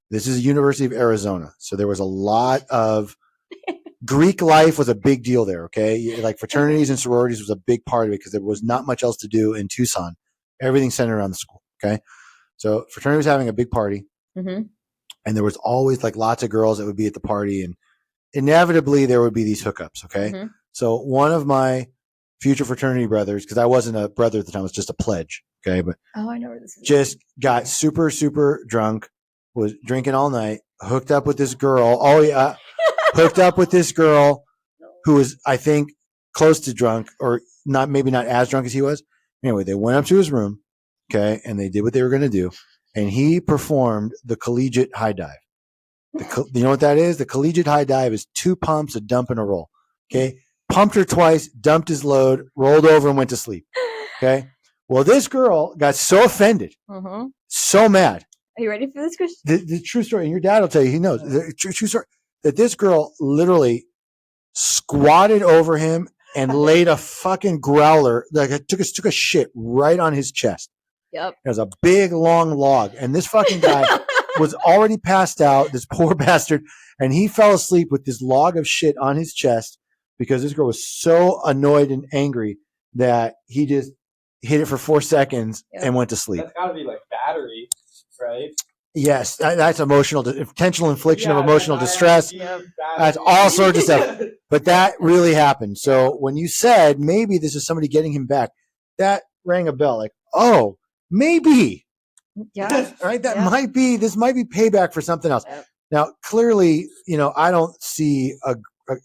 This is the University of Arizona, so there was a lot of Greek life was a big deal there. Okay, like fraternities and sororities was a big part of it because there was not much else to do in Tucson. Everything centered around the school. Okay, so fraternity was having a big party, Mm-hmm. and there was always like lots of girls that would be at the party, and inevitably there would be these hookups. Okay, Mm-hmm. so one of my future fraternity brothers, because I wasn't a brother at the time, it was just a pledge. Okay, but Oh, I know where this is. just got super, super drunk, was drinking all night, hooked up with this girl. Oh, yeah. Hooked up with this girl who was, I think, close to drunk or not, maybe not as drunk as he was. Anyway, they went up to his room, okay, and they did what they were going to do. And he performed the collegiate high dive. You know what that is? The collegiate high dive is 2 pumps, a dump, and a roll. Okay. Pumped her twice, dumped his load, rolled over, and went to sleep. Okay. Well, this girl got so offended, Mm-hmm. so mad. Are you ready for this, Christian? The true story, and your dad will tell you, he knows the true story, that this girl literally squatted over him and laid a fucking growler, like it took a shit right on his chest. Yep. It was a big long log, and this fucking guy was already passed out, this poor bastard, and he fell asleep with this log of shit on his chest because this girl was so annoyed and angry that he just hit it for 4 seconds and went to sleep. That's got to be like battery, right? Yes, that's intentional infliction of emotional distress. That's That's all sorts of stuff. But that really happened. So when you said maybe this is somebody getting him back, that rang a bell. Like, oh, maybe. Yeah. Right? That Yeah. might be, this might be payback for something else. Yep. Now, clearly, I don't see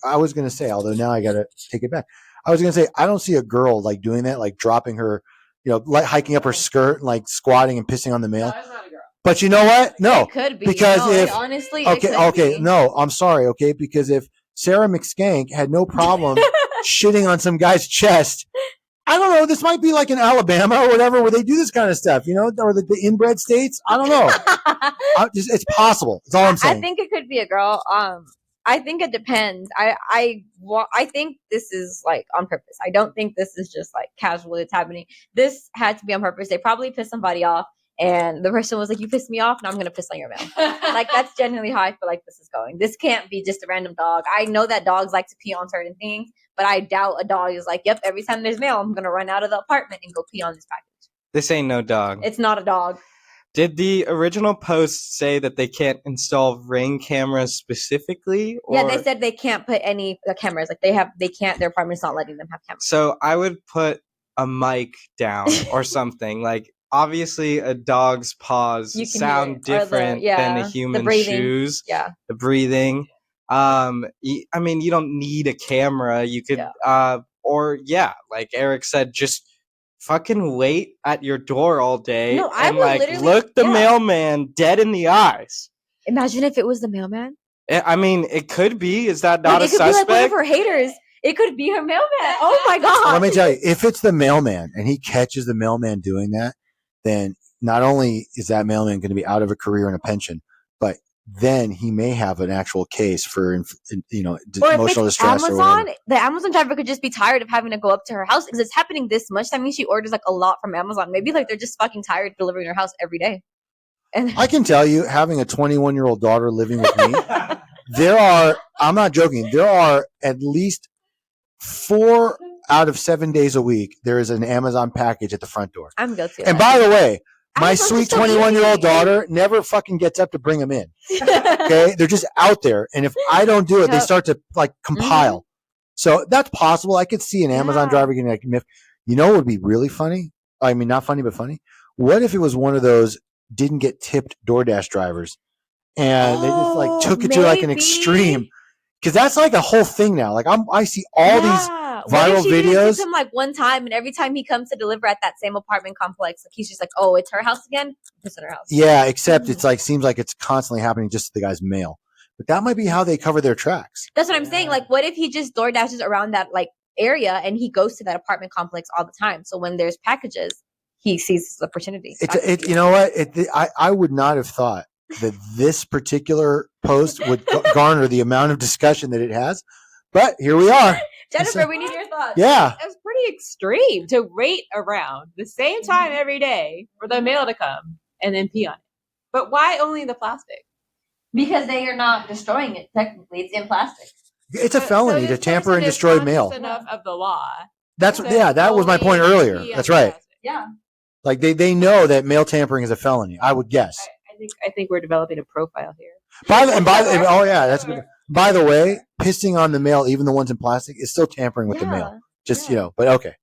I was going to say, although now I got to take it back. I was going to say, I don't see a girl like doing that, like dropping her, like hiking up her skirt and like squatting and pissing on the mail. That's not a girl. But you know what? No, It could be. because No, if honestly, okay, it could be. no, I'm sorry, okay, because if Sarah McSkank had no problem shitting on some guy's chest, I don't know. This might be like in Alabama or whatever, where they do this kind of stuff, or the inbred states. I don't know. It's possible. That's all I'm saying. I think it could be a girl. I think it depends. I think this is like on purpose. I don't think this is just like casually it's happening. This had to be on purpose. They probably pissed somebody off, and the person was like, "You pissed me off, now I'm gonna piss on your mail." Like that's genuinely how I feel like this is going. This can't be just a random dog. I know that dogs like to pee on certain things, but I doubt a dog is like, "Yep, every time there's mail, I'm gonna run out of the apartment and go pee on this package." This ain't no dog. It's not a dog. Did the original post say that they can't install Ring cameras specifically? Or? Yeah, they said they can't put any cameras. Like they can't. Their apartment's not letting them have cameras. So I would put a mic down or something. Like obviously, a dog's paws You can sound hear it. Or different than a human's breathing. shoes. Yeah. The breathing. I mean, you don't need a camera. You could, like Eric said, just fucking wait at your door all day No, I and would like literally- look the yeah. mailman dead in the eyes. Imagine if it was the mailman. I mean, it could be. Is that not Like, a it could be like one of suspect? her haters. It could be her mailman. Oh my god! Let me tell you, if it's the mailman and he catches the mailman doing that, then not only is that mailman going to be out of a career and a pension, but then he may have an actual case for, Or if emotional it's distress or Amazon, whatever. the Amazon driver could just be tired of having to go up to her house because it's happening this much. That means she orders like a lot from Amazon. Maybe like they're just fucking tired of delivering her house every day. And I can tell you, having a 21-year-old daughter living with me, I'm not joking, there are at least 4 out of 7 days a week, there is an Amazon package at the front door. I'm guilty. Of And that. by the way, My Amazon's sweet just so 21-year-old easy. daughter never fucking gets up to bring them in. Okay, they're just out there, and if I don't do it, they Yep. start to like compile. So that's possible. I could see an Amazon Yeah. driver getting like miffed. You know what would be really funny? I mean, not funny, but funny. What if it was one of those didn't get tipped DoorDash drivers, and they just like took it to like an maybe. extreme? Because that's like a whole thing now. Like I see all these What if viral she didn't videos. tip him like one time, and every time he comes to deliver at that same apartment complex, like he's just like, "Oh, it's her house again. It's at her house." Yeah, except it's like seems like it's constantly happening just to the guy's mail. But that might be how they cover their tracks. That's what I'm saying. Like, what if he just door dashes around that like area, and he goes to that apartment complex all the time? So when there's packages, he sees this opportunity. You know what? I would not have thought that this particular post would garner the amount of discussion that it has. But here we are. Jennifer, we need your thoughts. Yeah. That's pretty extreme to wait around the same time every day for the mail to come and then pee on it. But why only the plastic? Because they are not destroying it. Technically, it's in plastic. It's a felony to this tamper and person is destroy conscious mail. Enough of the law. That was my point only earlier. pee on That's the right. plastic. Yeah. Like they know that mail tampering is a felony. I would guess. I think we're developing a profile here. Oh yeah, that's good. By the way, pissing on the mail, even the ones in plastic, is still tampering with the mail. Just but okay.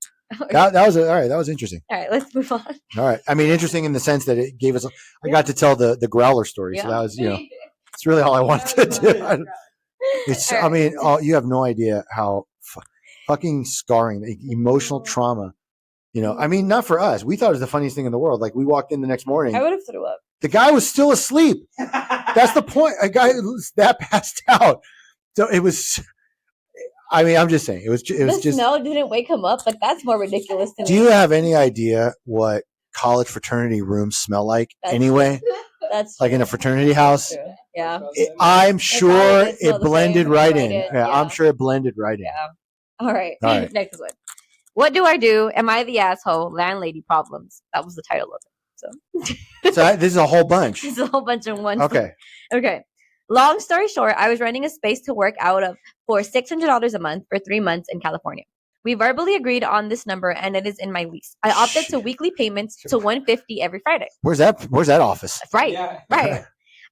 That was all right. That was interesting. All right, let's move on. All right. I mean, interesting in the sense that it gave us. I got to tell the growler story, so that was it's really all I wanted to do. It's. I mean, you have no idea how fucking scarring, emotional trauma. I mean, not for us. We thought it was the funniest thing in the world. Like we walked in the next morning. I would have threw up. The guy was still asleep. That's the point. A guy that passed out. So it was. I mean, I'm just saying. It was The just. smell didn't wake him up. Like that's more ridiculous to me. Do you have any idea what college fraternity rooms smell like? Anyway, that's like in a fraternity house. true. Yeah. I'm sure did smell it the blended same. right Right in. in, Yeah, yeah. I'm sure it blended right in. Yeah. All right. All right. Next one. What do I do? Am I the asshole? Landlady problems. That was the title of it. So this is a whole bunch. It's a whole bunch in one. Okay. Okay. Long story short, I was renting a space to work out of for $600 a month for 3 months in California. We verbally agreed on this number, and it is in my lease. I opted to weekly payments to $150 every Friday. Where's that office? Right. Yeah. Right.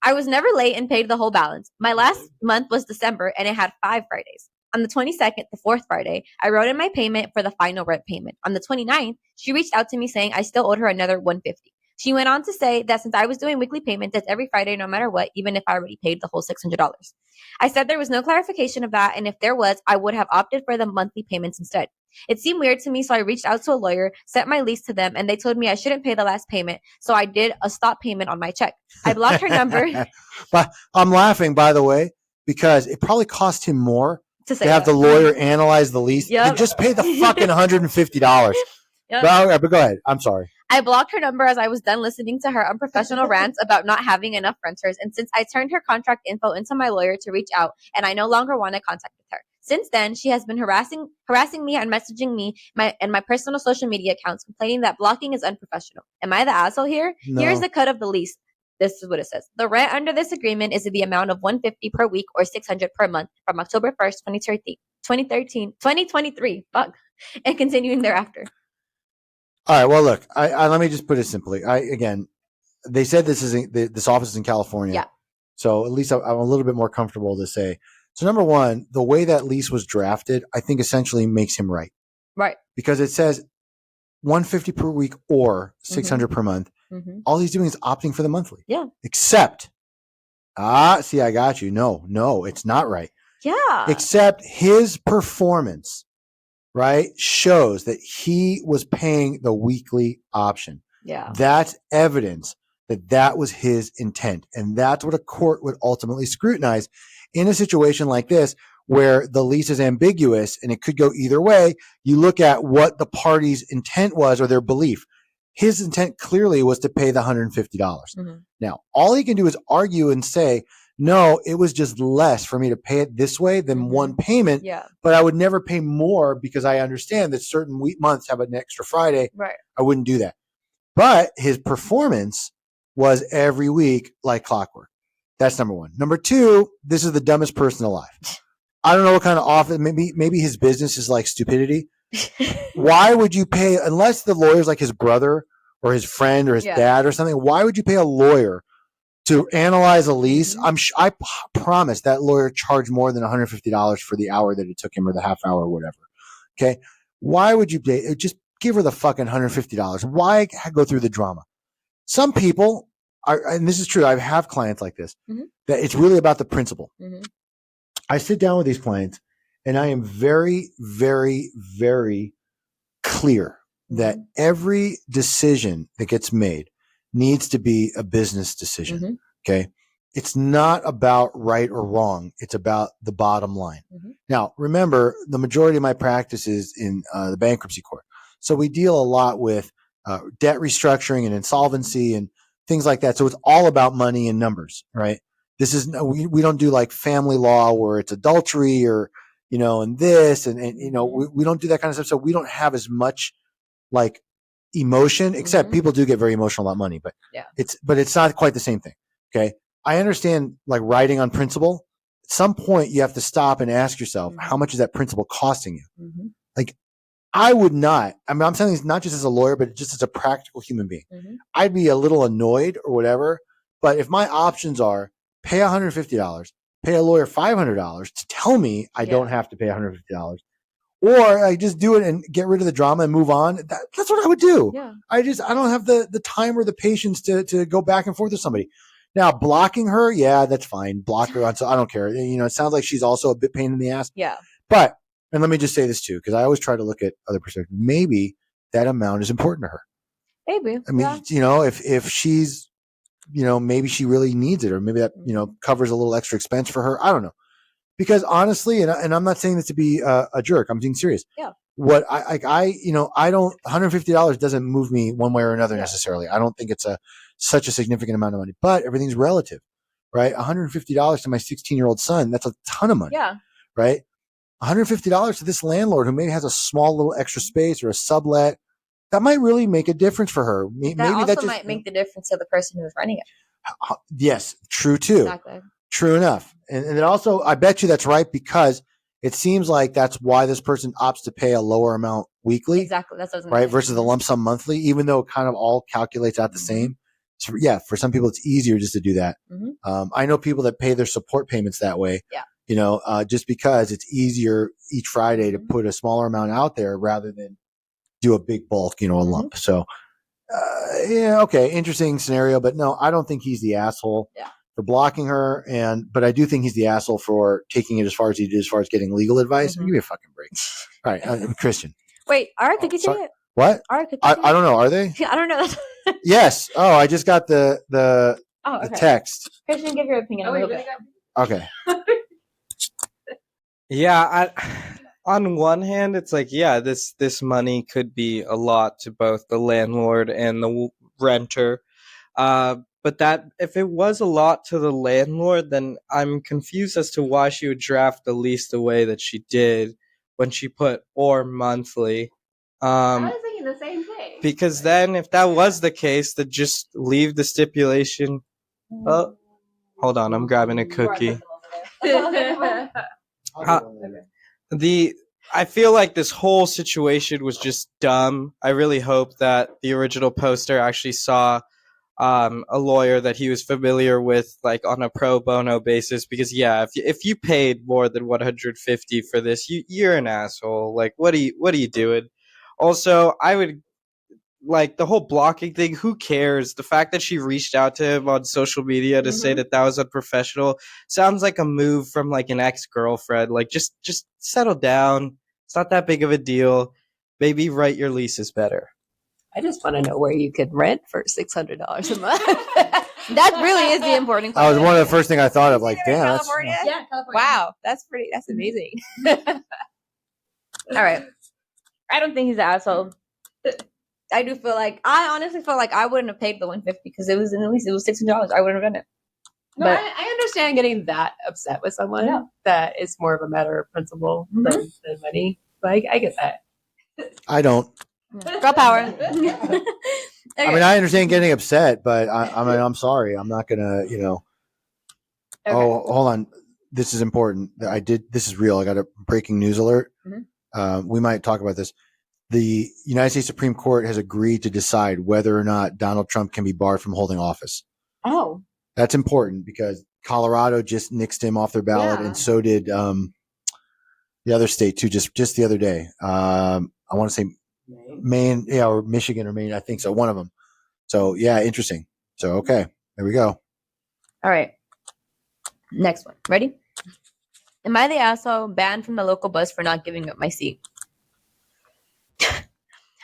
I was never late and paid the whole balance. My last month was December, and it had 5 Fridays. On the 22nd, the 4th Friday, I wrote in my payment for the final rent payment. On the 29th, she reached out to me saying I still owed her another $150. She went on to say that since I was doing weekly payments, that's every Friday no matter what, even if I already paid the whole $600. I said there was no clarification of that, and if there was, I would have opted for the monthly payments instead. It seemed weird to me, so I reached out to a lawyer, sent my lease to them, and they told me I shouldn't pay the last payment, so I did a stop payment on my check. I blocked her number. But I'm laughing, by the way, because it probably cost him more to say to have that. the lawyer analyze the lease. Yep. To just pay the fucking $150. Yep. But go ahead. I'm sorry. I blocked her number as I was done listening to her unprofessional rants about not having enough renters, and since I turned her contract info into my lawyer to reach out, and I no longer want to contact with her. Since then, she has been harassing me and messaging me my personal social media accounts, complaining that blocking is unprofessional. Am I the asshole here? No. Here's the cut of the lease. This is what it says. The rent under this agreement is the amount of $150 per week or $600 per month from October 1st, 2023, and continuing thereafter. All right. Well, look. I let me just put it simply. They said this office is in California. Yeah. So at least I'm a little bit more comfortable to say. So number one, the way that lease was drafted, I think essentially makes him right. Right. Because it says $150 per week or $600 per month. Mm-hmm. All he's doing is opting for the monthly. Yeah. Except, see, I got you. No, it's not right. Yeah. Except his performance, right, shows that he was paying the weekly option. Yeah. That's evidence that was his intent. And that's what a court would ultimately scrutinize in a situation like this, where the lease is ambiguous and it could go either way. You look at what the party's intent was or their belief. His intent clearly was to pay the $150. Mm-hmm. Now, all he can do is argue and say, no, it was just less for me to pay it this way than one payment, Yeah. but I would never pay more because I understand that certain months have an extra Friday. Right. I wouldn't do that. But his performance was every week like clockwork. That's number one. Number two, this is the dumbest person alive. I don't know what kind of office, maybe his business is like stupidity. Why would you pay, unless the lawyer's like his brother or his friend or his Yeah. dad or something. Why would you pay a lawyer to analyze a lease? Mhm. I promise that lawyer charged more than $150 for the hour that it took him or the half hour or whatever. Okay. Why would you pay? Just give her the fucking $150. Why go through the drama? Some people are, and this is true. I have clients like this, Mhm. that it's really about the principle. Mhm. I sit down with these clients and I am very, very, very clear that every decision that gets made needs to be a business decision. Mhm. Okay. It's not about right or wrong. It's about the bottom line. Mhm. Now, remember, the majority of my practice is in the bankruptcy court. So we deal a lot with debt restructuring and insolvency and things like that. So it's all about money and numbers, right? This is we don't do like family law where it's adultery or, and this and we don't do that kind of stuff. So we don't have as much like emotion, except people do get very emotional about money, but Yeah. it's not quite the same thing. Okay. I understand like writing on principle. At some point you have to stop and ask yourself, how much is that principle costing you? Mhm. Like I would not, I'm saying this not just as a lawyer, but just as a practical human being. Mhm. I'd be a little annoyed or whatever. But if my options are pay $150, pay a lawyer $500 to tell me I don't have to pay $150, or I just do it and get rid of the drama and move on. That's what I would do. Yeah. I don't have the time or the patience to go back and forth with somebody. Now, blocking her, yeah, that's fine. Block her on, so I don't care. It sounds like she's also a bit pain in the ass. Yeah. But, and let me just say this too, because I always try to look at other perspectives. Maybe that amount is important to her. Maybe. I mean, if she's, maybe she really needs it, or maybe that, covers a little extra expense for her. I don't know. Because honestly, and I'm not saying this to be a jerk, I'm being serious. Yeah. What I don't, $150 doesn't move me one way or another necessarily. I don't think it's such a significant amount of money, but everything's relative, right? $150 to my 16-year-old son, that's a ton of money. Yeah. Right? $150 to this landlord who maybe has a small little extra space or a sublet, that might really make a difference for her. That Maybe also that just might make the difference to the person who's running it. Yes, true too. Exactly. True enough. And then also, I bet you that's right, because it seems like that's why this person opts to pay a lower amount weekly. Exactly. That's what I was gonna right? say. Versus the lump sum monthly, even though it kind of all calculates out the same. So yeah, for some people, it's easier just to do that. I know people that pay their support payments that way. Yeah. Just because it's easier each Friday to put a smaller amount out there rather than do a big bulk, a lump. So, yeah, okay, interesting scenario, but no, I don't think he's the asshole for blocking her, but I do think he's the asshole for taking it as far as he did, as far as getting legal advice. Give me a fucking break. All right, I'm Christian. Wait, are cookies sorry. yet? What? Are cookies I yet? don't know. Are they? I don't know. Yes. Oh, I just got the Oh, okay. text. Christian, give your opinion a little bit. Okay. Yeah, on one hand, it's like, yeah, this money could be a lot to both the landlord and the renter. But that if it was a lot to the landlord, then I'm confused as to why she would draft the lease the way that she did when she put or monthly. I was thinking the same thing. Because then, if that was the case, then just leave the stipulation. Oh, hold on, I'm grabbing a cookie. I feel like this whole situation was just dumb. I really hope that the original poster actually saw a lawyer that he was familiar with, like on a pro bono basis. Because yeah, if you paid more than $150 for this, you're an asshole. Like, what are you doing? Also, I would like the whole blocking thing. Who cares? The fact that she reached out to him on social media to say that was unprofessional sounds like a move from like an ex-girlfriend. Like, just settle down. It's not that big of a deal. Maybe write your leases better. I just want to know where you could rent for $600 a month. That really is the important That was question. one of the first thing I thought of. Like, damn, that's, California? Yeah, California. Wow, that's amazing. All right. I don't think he's an asshole. I honestly feel like I wouldn't have paid the $150 because it was at least $600. I wouldn't have done it. No, But I understand getting that upset with someone. Yeah. That is more of a matter of principle than money. But I get that. I don't. girl power. I mean, I understand getting upset, but I'm sorry. I'm not gonna, Okay. Oh, hold on. This is important. This is real. I got a breaking news alert. We might talk about this. the United States Supreme Court has agreed to decide whether or not Donald Trump can be barred from holding office. Oh, That's important because Colorado just nixed him off their ballot, Yeah. and so did the other state too. Just the other day, I want to say Maine, yeah, or Michigan or Maine. I think so. One of them. So yeah, interesting. So okay, there we go. all right. Next one. Ready? Am I the asshole banned from the local bus for not giving up my seat?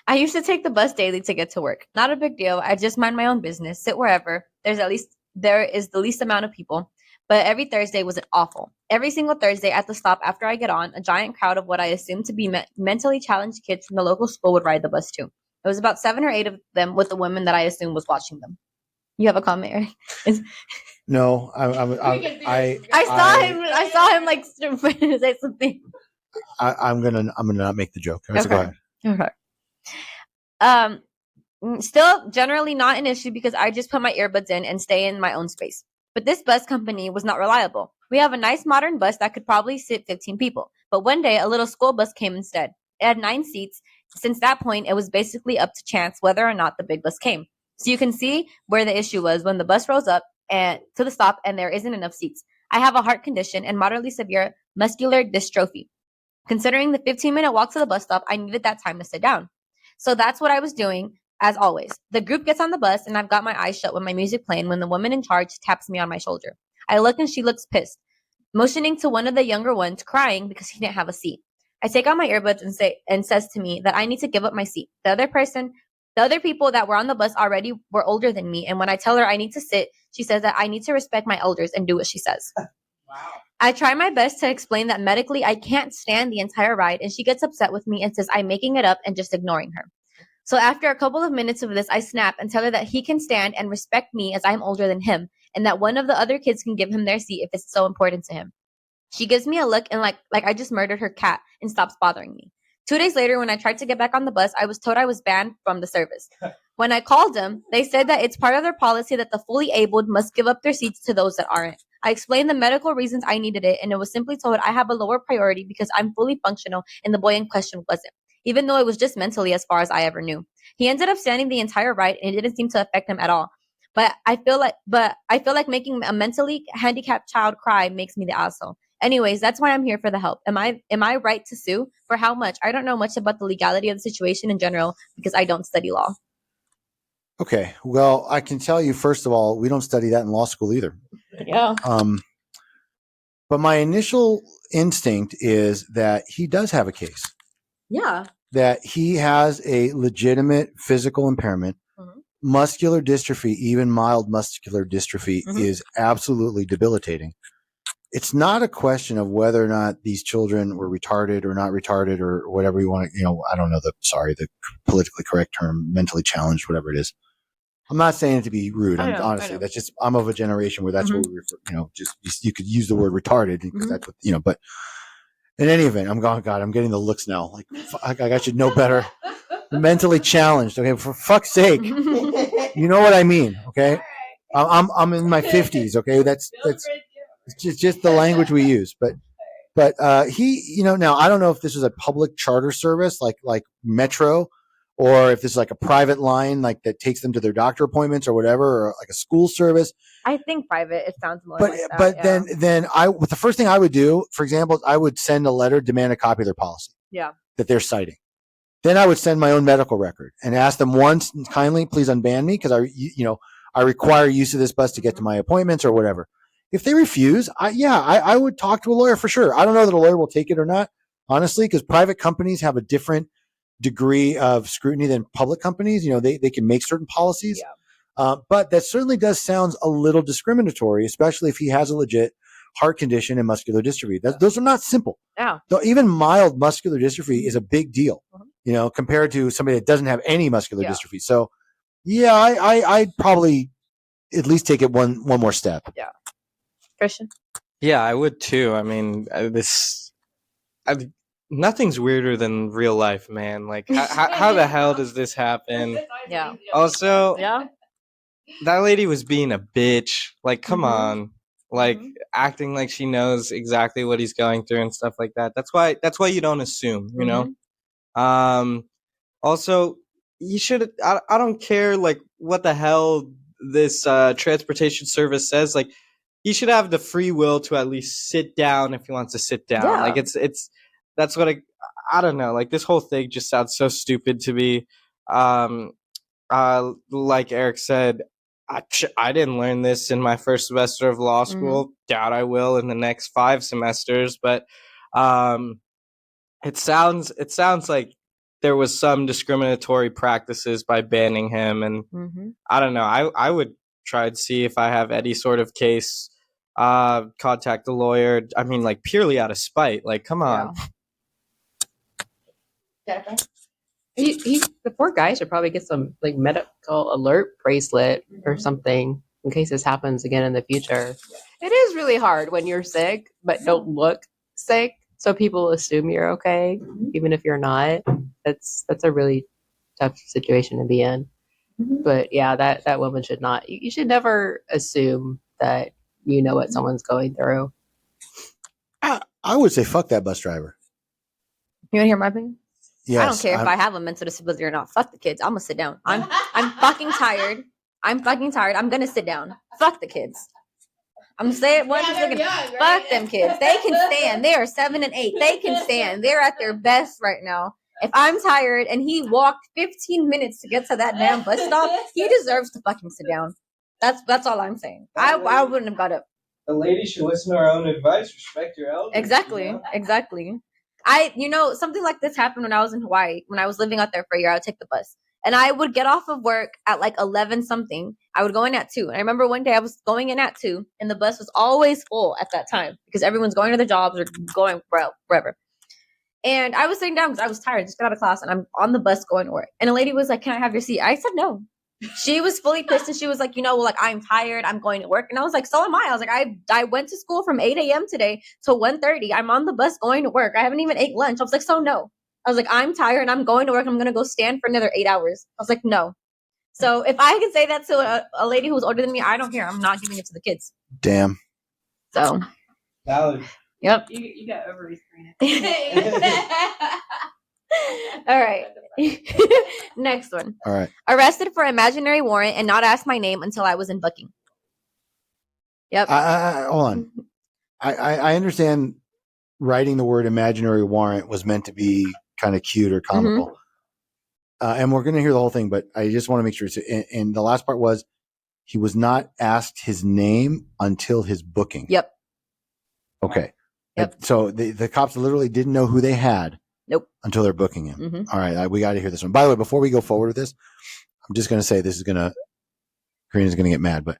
I used to take the bus daily to get to work. Not a big deal. I just mind my own business, sit wherever. There is the least amount of people. But every Thursday was awful. Every single Thursday at the stop after I get on, a giant crowd of what I assumed to be mentally challenged kids from the local school would ride the bus too. It was about 7 or 8 of them with the woman that I assumed was watching them. You have a comment, Eric? No, I saw him like say something. I'm gonna not make the joke. So go ahead. Okay. Still generally not an issue because I just put my earbuds in and stay in my own space. But this bus company was not reliable. We have a nice modern bus that could probably sit 15 people. But one day, a little school bus came instead. It had 9 seats. Since that point, it was basically up to chance whether or not the big bus came. So you can see where the issue was when the bus rolls up and to the stop and there isn't enough seats. I have a heart condition and moderately severe muscular dystrophy. Considering the 15-minute walk to the bus stop, I needed that time to sit down. So that's what I was doing, as always. The group gets on the bus, and I've got my eyes shut with my music playing when the woman in charge taps me on my shoulder. I look, and she looks pissed, motioning to one of the younger ones, crying because he didn't have a seat. I take out my earbuds and says to me that I need to give up my seat. The other people that were on the bus already were older than me, and when I tell her I need to sit, she says that I need to respect my elders and do what she says. I try my best to explain that medically I can't stand the entire ride, and she gets upset with me and says I'm making it up and just ignoring her. So after a couple of minutes of this, I snap and tell her that he can stand and respect me as I'm older than him, and that one of the other kids can give him their seat if it's so important to him. She gives me a look and like I just murdered her cat and stops bothering me. 2 days later, when I tried to get back on the bus, I was told I was banned from the service. When I called them, they said that it's part of their policy that the fully abled must give up their seats to those that aren't. I explained the medical reasons I needed it, and it was simply told I have a lower priority because I'm fully functional and the boy in question wasn't, even though it was just mentally as far as I ever knew. He ended up standing the entire ride, and it didn't seem to affect him at all. But I feel like making a mentally handicapped child cry makes me the asshole. Anyways, that's why I'm here for the help. Am I right to sue? For how much? I don't know much about the legality of the situation in general because I don't study law. Okay. Well, I can tell you first of all, we don't study that in law school either. Yeah. But my initial instinct is that he does have a case. Yeah. That he has a legitimate physical impairment. Mm-hmm. Muscular dystrophy, even mild muscular dystrophy, is absolutely debilitating. It's not a question of whether or not these children were retarded or not retarded or whatever you want to, I don't know the politically correct term, mentally challenged, whatever it is. I'm not saying it to be rude. Honestly, that's just, I'm of a generation where that's what we refer, you could use the word retarded because that's what, but in any event, I'm going, God, I'm getting the looks now. Like, I should know better. Mentally challenged. Okay. For fuck's sake. You know what I mean? Okay. I'm in my 50s. Okay. That's just the language we use, but he, now I don't know if this is a public charter service like Metro, or if this is like a private line like that takes them to their doctor appointments or whatever, or like a school service. I think private. It sounds more. But then the first thing I would do, for example, is I would send a letter, demand a copy of their policy. Yeah. That they're citing. Then I would send my own medical record and ask them once, kindly, please unban me because I require use of this bus to get to my appointments or whatever. If they refuse, I would talk to a lawyer for sure. I don't know that a lawyer will take it or not, honestly, because private companies have a different degree of scrutiny than public companies. They can make certain policies. Yeah. But that certainly does sound a little discriminatory, especially if he has a legit heart condition and muscular dystrophy. Those are not simple. Yeah. Though even mild muscular dystrophy is a big deal, compared to somebody that doesn't have any muscular dystrophy. So, yeah, I'd probably at least take it one more step. Yeah. Christian? Yeah, I would too. I mean, nothing's weirder than real life, man. Like, how the hell does this happen? Yeah. Also, Yeah. that lady was being a bitch. Like, come on. Like, acting like she knows exactly what he's going through and stuff like that. That's why you don't assume, you know? Also, you should. I don't care like what the hell this transportation service says. Like, he should have the free will to at least sit down if he wants to sit down. Yeah. Like it's that's what I don't know. Like this whole thing just sounds so stupid to me. Um, like Eric said, I didn't learn this in my first semester of law school. Doubt I will in the next 5 semesters. But um, it sounds like there was some discriminatory practices by banning him, and I don't know. I would try to see if I have any sort of case. Contact a lawyer. I mean, like purely out of spite. Like, come on. Yeah. The poor guy should probably get some like medical alert bracelet or something in case this happens again in the future. It is really hard when you're sick but don't look sick, so people assume you're okay even if you're not. That's a really tough situation to be in. But yeah, that woman should not. You should never assume that you know what someone's going through. I would say fuck that bus driver. You want to hear my opinion? Yes, I don't care if I have a mental disability or not. Fuck the kids. I'm gonna sit down. I'm fucking tired. I'm gonna sit down. Fuck the kids. I'm gonna say it once. Fuck them kids. They can stand. They are 7 and 8. They can stand. They're at their best right now. If I'm tired and he walked 15 minutes to get to that damn bus stop, he deserves to fucking sit down. That's all I'm saying. I wouldn't have got up. The lady should listen to her own advice. Respect your elders. Exactly. You know? Exactly. Something like this happened when I was in Hawaii. When I was living out there for a year, I would take the bus. And I would get off of work at like 11 something. I would go in at 2. And I remember one day I was going in at 2 and the bus was always full at that time because everyone's going to their jobs or going wherever. And I was sitting down because I was tired. Just got out of class and I'm on the bus going to work. And a lady was like, "Can I have your seat?" I said no. She was fully pissed and she was like, I'm tired. I'm going to work. And I was like, so am I. I was like, I went to school from 8 a.m. today till 1:30. I'm on the bus going to work. I haven't even ate lunch. I was like, so no. I was like, I'm tired and I'm going to work. I'm going to go stand for another 8 hours. I was like, no. So if I can say that to a lady who's older than me, I don't care. I'm not giving it to the kids. Damn. So. Valid. Yep. You got ovary screening. All right. Next one. All right. Arrested for imaginary warrant and not asked my name until I was in booking. Yep. Hold on. I understand writing the word imaginary warrant was meant to be kind of cute or comical. And we're going to hear the whole thing, but I just want to make sure. And the last part was he was not asked his name until his booking. Yep. Okay. Yep. So the cops literally didn't know who they had. Nope. Until they're booking him. All right. We got to hear this one. By the way, before we go forward with this, I'm just going to say Karina's going to get mad, but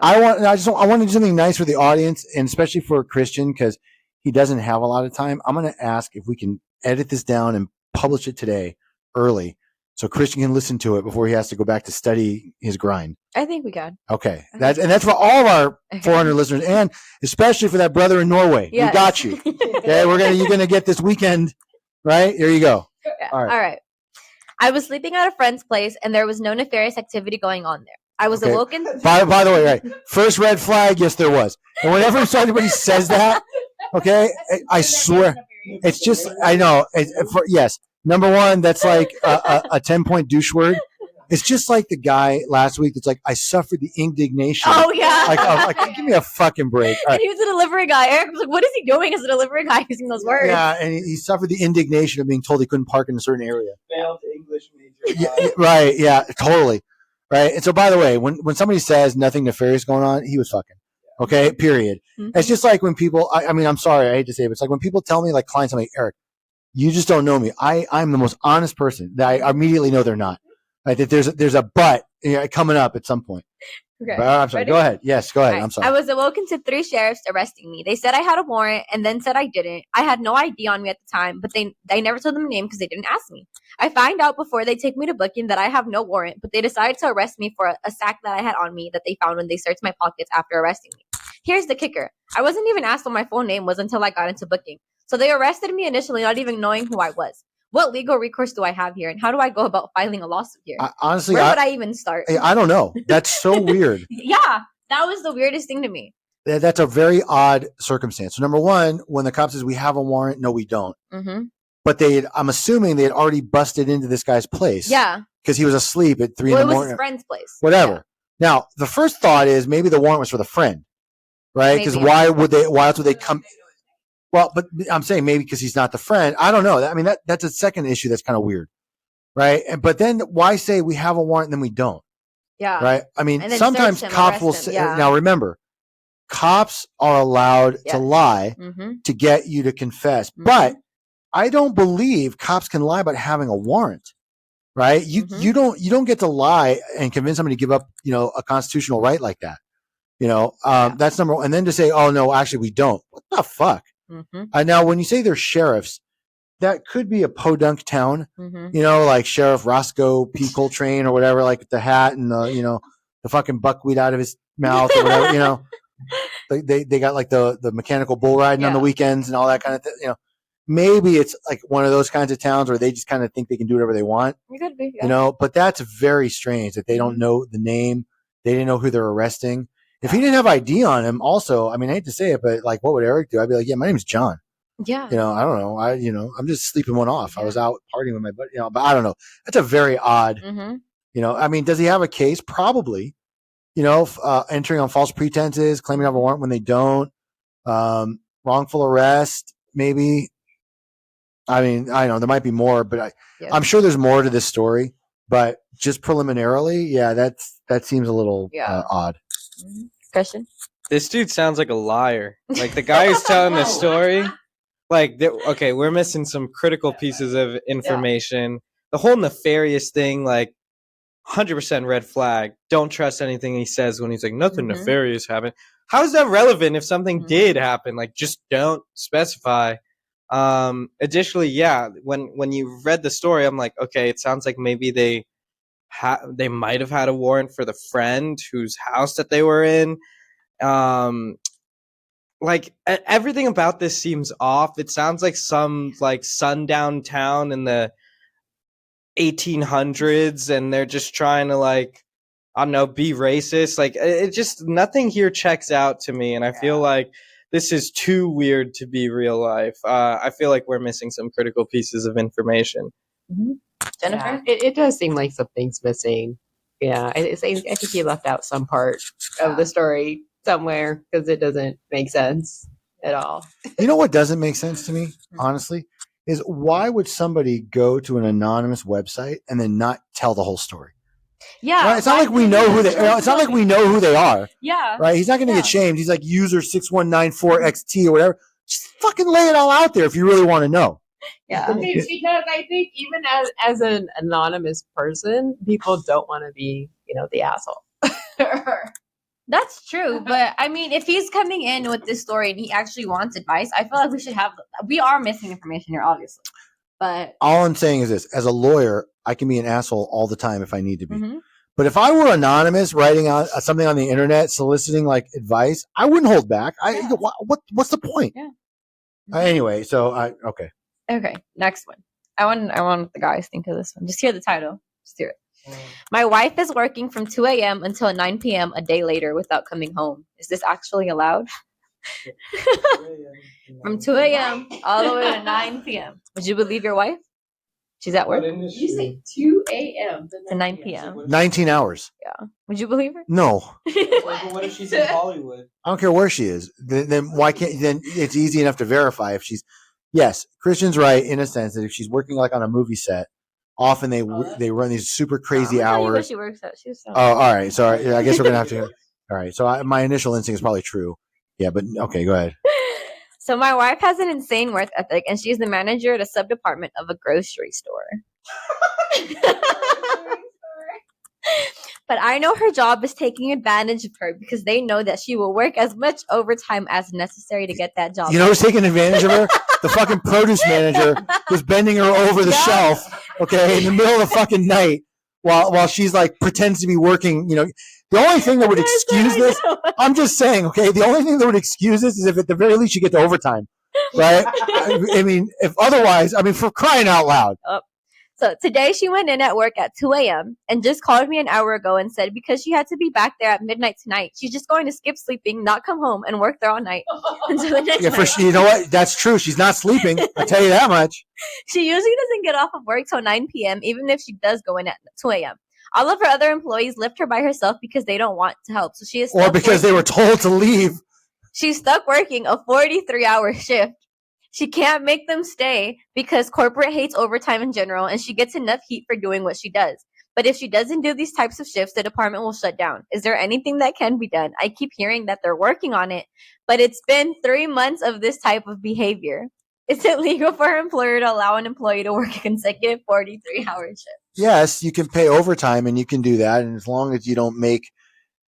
I want to do something nice for the audience and especially for Christian because he doesn't have a lot of time. I'm going to ask if we can edit this down and publish it today early so Christian can listen to it before he has to go back to study his grind. I think we can. Okay. That's for all of our 400 listeners and especially for that brother in Norway. Yes. We got you. Okay. You're going to get this weekend, right? Here you go. Yeah. All right. I was sleeping at a friend's place and there was no nefarious activity going on there. I was awoken. By the way, right. First red flag. Yes, there was. And whenever somebody says that, okay, I swear it's just, I know. Yes. Number one, that's like a 10-point douche word. It's just like the guy last week that's like, I suffered the indignation. Oh, yeah. Like, give me a fucking break. And he was a delivery guy. Eric was like, what is he doing as a delivery guy using those words? Yeah, and he suffered the indignation of being told he couldn't park in a certain area. Failed English major. Yeah, right, yeah, totally. Right. And so, by the way, when somebody says nothing nefarious going on, he was fucking. Okay, period. Mm-hmm. It's just like when people, I mean, I'm sorry, I hate to say it, but it's like when people tell me, like clients, I'm like, Eric, you just don't know me. I'm the most honest person that I immediately know they're not. Right, that there's a but coming up at some point. Okay. But I'm sorry. Ready? Go ahead. Yes, go ahead. Right. I'm sorry. I was awoken to 3 sheriffs arresting me. They said I had a warrant and then said I didn't. I had no ID on me at the time, but they never told them the name because they didn't ask me. I find out before they take me to booking that I have no warrant, but they decided to arrest me for a sack that I had on me that they found when they searched my pockets after arresting me. Here's the kicker. I wasn't even asked what my full name was until I got into booking. So they arrested me initially not even knowing who I was. What legal recourse do I have here, and how do I go about filing a lawsuit here? Honestly, where would I even start? I don't know. That's so weird. Yeah, that was the weirdest thing to me. That's a very odd circumstance. So number one, when the cop says we have a warrant, no, we don't. Mm-hmm. but I'm assuming they had already busted into this guy's place. Yeah. Because he was asleep at 3 Well, in it the was morning. his friend's place. Whatever. Yeah. Now, the first thought is maybe the warrant was for the friend, right? Because Maybe. why else would they come? Well, but I'm saying maybe because he's not the friend. I don't know. I mean, that's a second issue that's kind of weird, right? But then why say we have a warrant and then we don't, Yeah. right? I mean, And then sometimes search him, cops will arrest him, say, yeah. now remember, cops are allowed Yeah. to lie Mm-hmm. to get you to confess, Mhm. but I don't believe cops can lie about having a warrant, right? Mhm. You don't get to lie and convince somebody to give up, a constitutional right like that. That's number one. And then to say, oh no, actually we don't. What the fuck? Mm-hmm. Now, when you say they're sheriffs, that could be a podunk town, Mm-hmm. like Sheriff Roscoe P. Coltrane or whatever, like the hat and the fucking buckwheat out of his mouth or whatever, they got like the mechanical bull riding on the Yeah. weekends and all that kind of thing, maybe it's like one of those kinds of towns where they just kind of think they can do whatever they want, It could be. Yeah. but that's very strange that they don't know the name. They didn't know who they're arresting. If he didn't have ID on him, also, I mean, I hate to say it, but like, what would Eric do? I'd be like, yeah, my name's John. Yeah. I don't know. I'm just sleeping one off. I was out partying with my buddy, but I don't know. That's a very odd, Mm-hmm. I mean, does he have a case? Probably, entering on false pretenses, claiming to have a warrant when they don't, wrongful arrest, maybe. I mean, I know there might be more, but I'm sure there's more to this story, but just preliminarily, yeah, that seems a little odd. Mm-hmm. Question? This dude sounds like a liar. Like the guy who's telling the story. Like, okay, we're missing some critical pieces of information. The whole nefarious thing, like, 100% red flag. Don't trust anything he says when he's like, nothing nefarious happened. How is that relevant if something did happen? Like, just don't specify. Additionally, when you read the story, I'm like, okay, it sounds like maybe they might have had a warrant for the friend whose house that they were in. Like everything about this seems off. It sounds like some like sundown town in the 1800s, and they're just trying to like, I don't know, be racist. Like it just nothing here checks out to me, and I feel like this is too weird to be real life. I feel like we're missing some critical pieces of information. Mm-hmm. Jennifer, it does seem like something's missing. Yeah, I think he left out some part of the story somewhere because it doesn't make sense at all. You know what doesn't make sense to me, honestly, is why would somebody go to an anonymous website and then not tell the whole story? Yeah, right? It's not like we know who they. It's not like we know who they are. Yeah, right. He's not going to get shamed. He's like user 6194XT or whatever. Just fucking lay it all out there if you really want to know. Yeah, because I think even as an anonymous person, people don't want to be, the asshole. That's true, but I mean, if he's coming in with this story and he actually wants advice, I feel like we are missing information here, obviously. But all I'm saying is this: as a lawyer, I can be an asshole all the time if I need to be. Mm-hmm. But if I were anonymous, writing out something on the internet, soliciting like advice, I wouldn't hold back. What's the point? Yeah. Anyway, so okay. Okay, next one. I want the guys think of this one. Just hear the title. Just hear it. My wife is working from 2 a.m. until 9 p.m. a day later without coming home. Is this actually allowed? From 2 a.m. all the way to 9 p.m. Would you believe your wife? She's at work. You say 2 a.m. to 9 p.m. 19 hours. Yeah. Would you believe her? No. What if she's in Hollywood? I don't care where she is. Then why can't? Then it's easy enough to verify if she's. Yes, Christian's right in a sense that if she's working like on a movie set, often they run these super crazy hours. Where she works at. She's all right. So I guess we're gonna have to. All right. So my initial instinct is probably true. Yeah, but okay, go ahead. So my wife has an insane work ethic, and she's the manager at a sub-department of a grocery store. But I know her job is taking advantage of her because they know that she will work as much overtime as necessary to get that job. You know who's taking advantage of her? The fucking produce manager who's bending her over the shelf, okay, in the middle of the fucking night while she's like pretends to be working. The only thing that would excuse this, I'm just saying, okay, the only thing that would excuse this is if at the very least you get the overtime, right? I mean, if otherwise, I mean, for crying out loud. Oh. So today she went in at work at 2 a.m. and just called me an hour ago and said because she had to be back there at midnight tonight, she's just going to skip sleeping, not come home, and work there all night until the next night. You know what? That's true. She's not sleeping. I'll tell you that much. She usually doesn't get off of work till 9 p.m., even if she does go in at 2 a.m. All of her other employees left her by herself because they don't want to help. So she is or because they were told to leave. She's stuck working a 43-hour shift. She can't make them stay because corporate hates overtime in general, and she gets enough heat for doing what she does. But if she doesn't do these types of shifts, the department will shut down. Is there anything that can be done? I keep hearing that they're working on it, but it's been 3 months of this type of behavior. Is it legal for her employer to allow an employee to work a consecutive 43-hour shift? Yes, you can pay overtime and you can do that. And as long as you don't make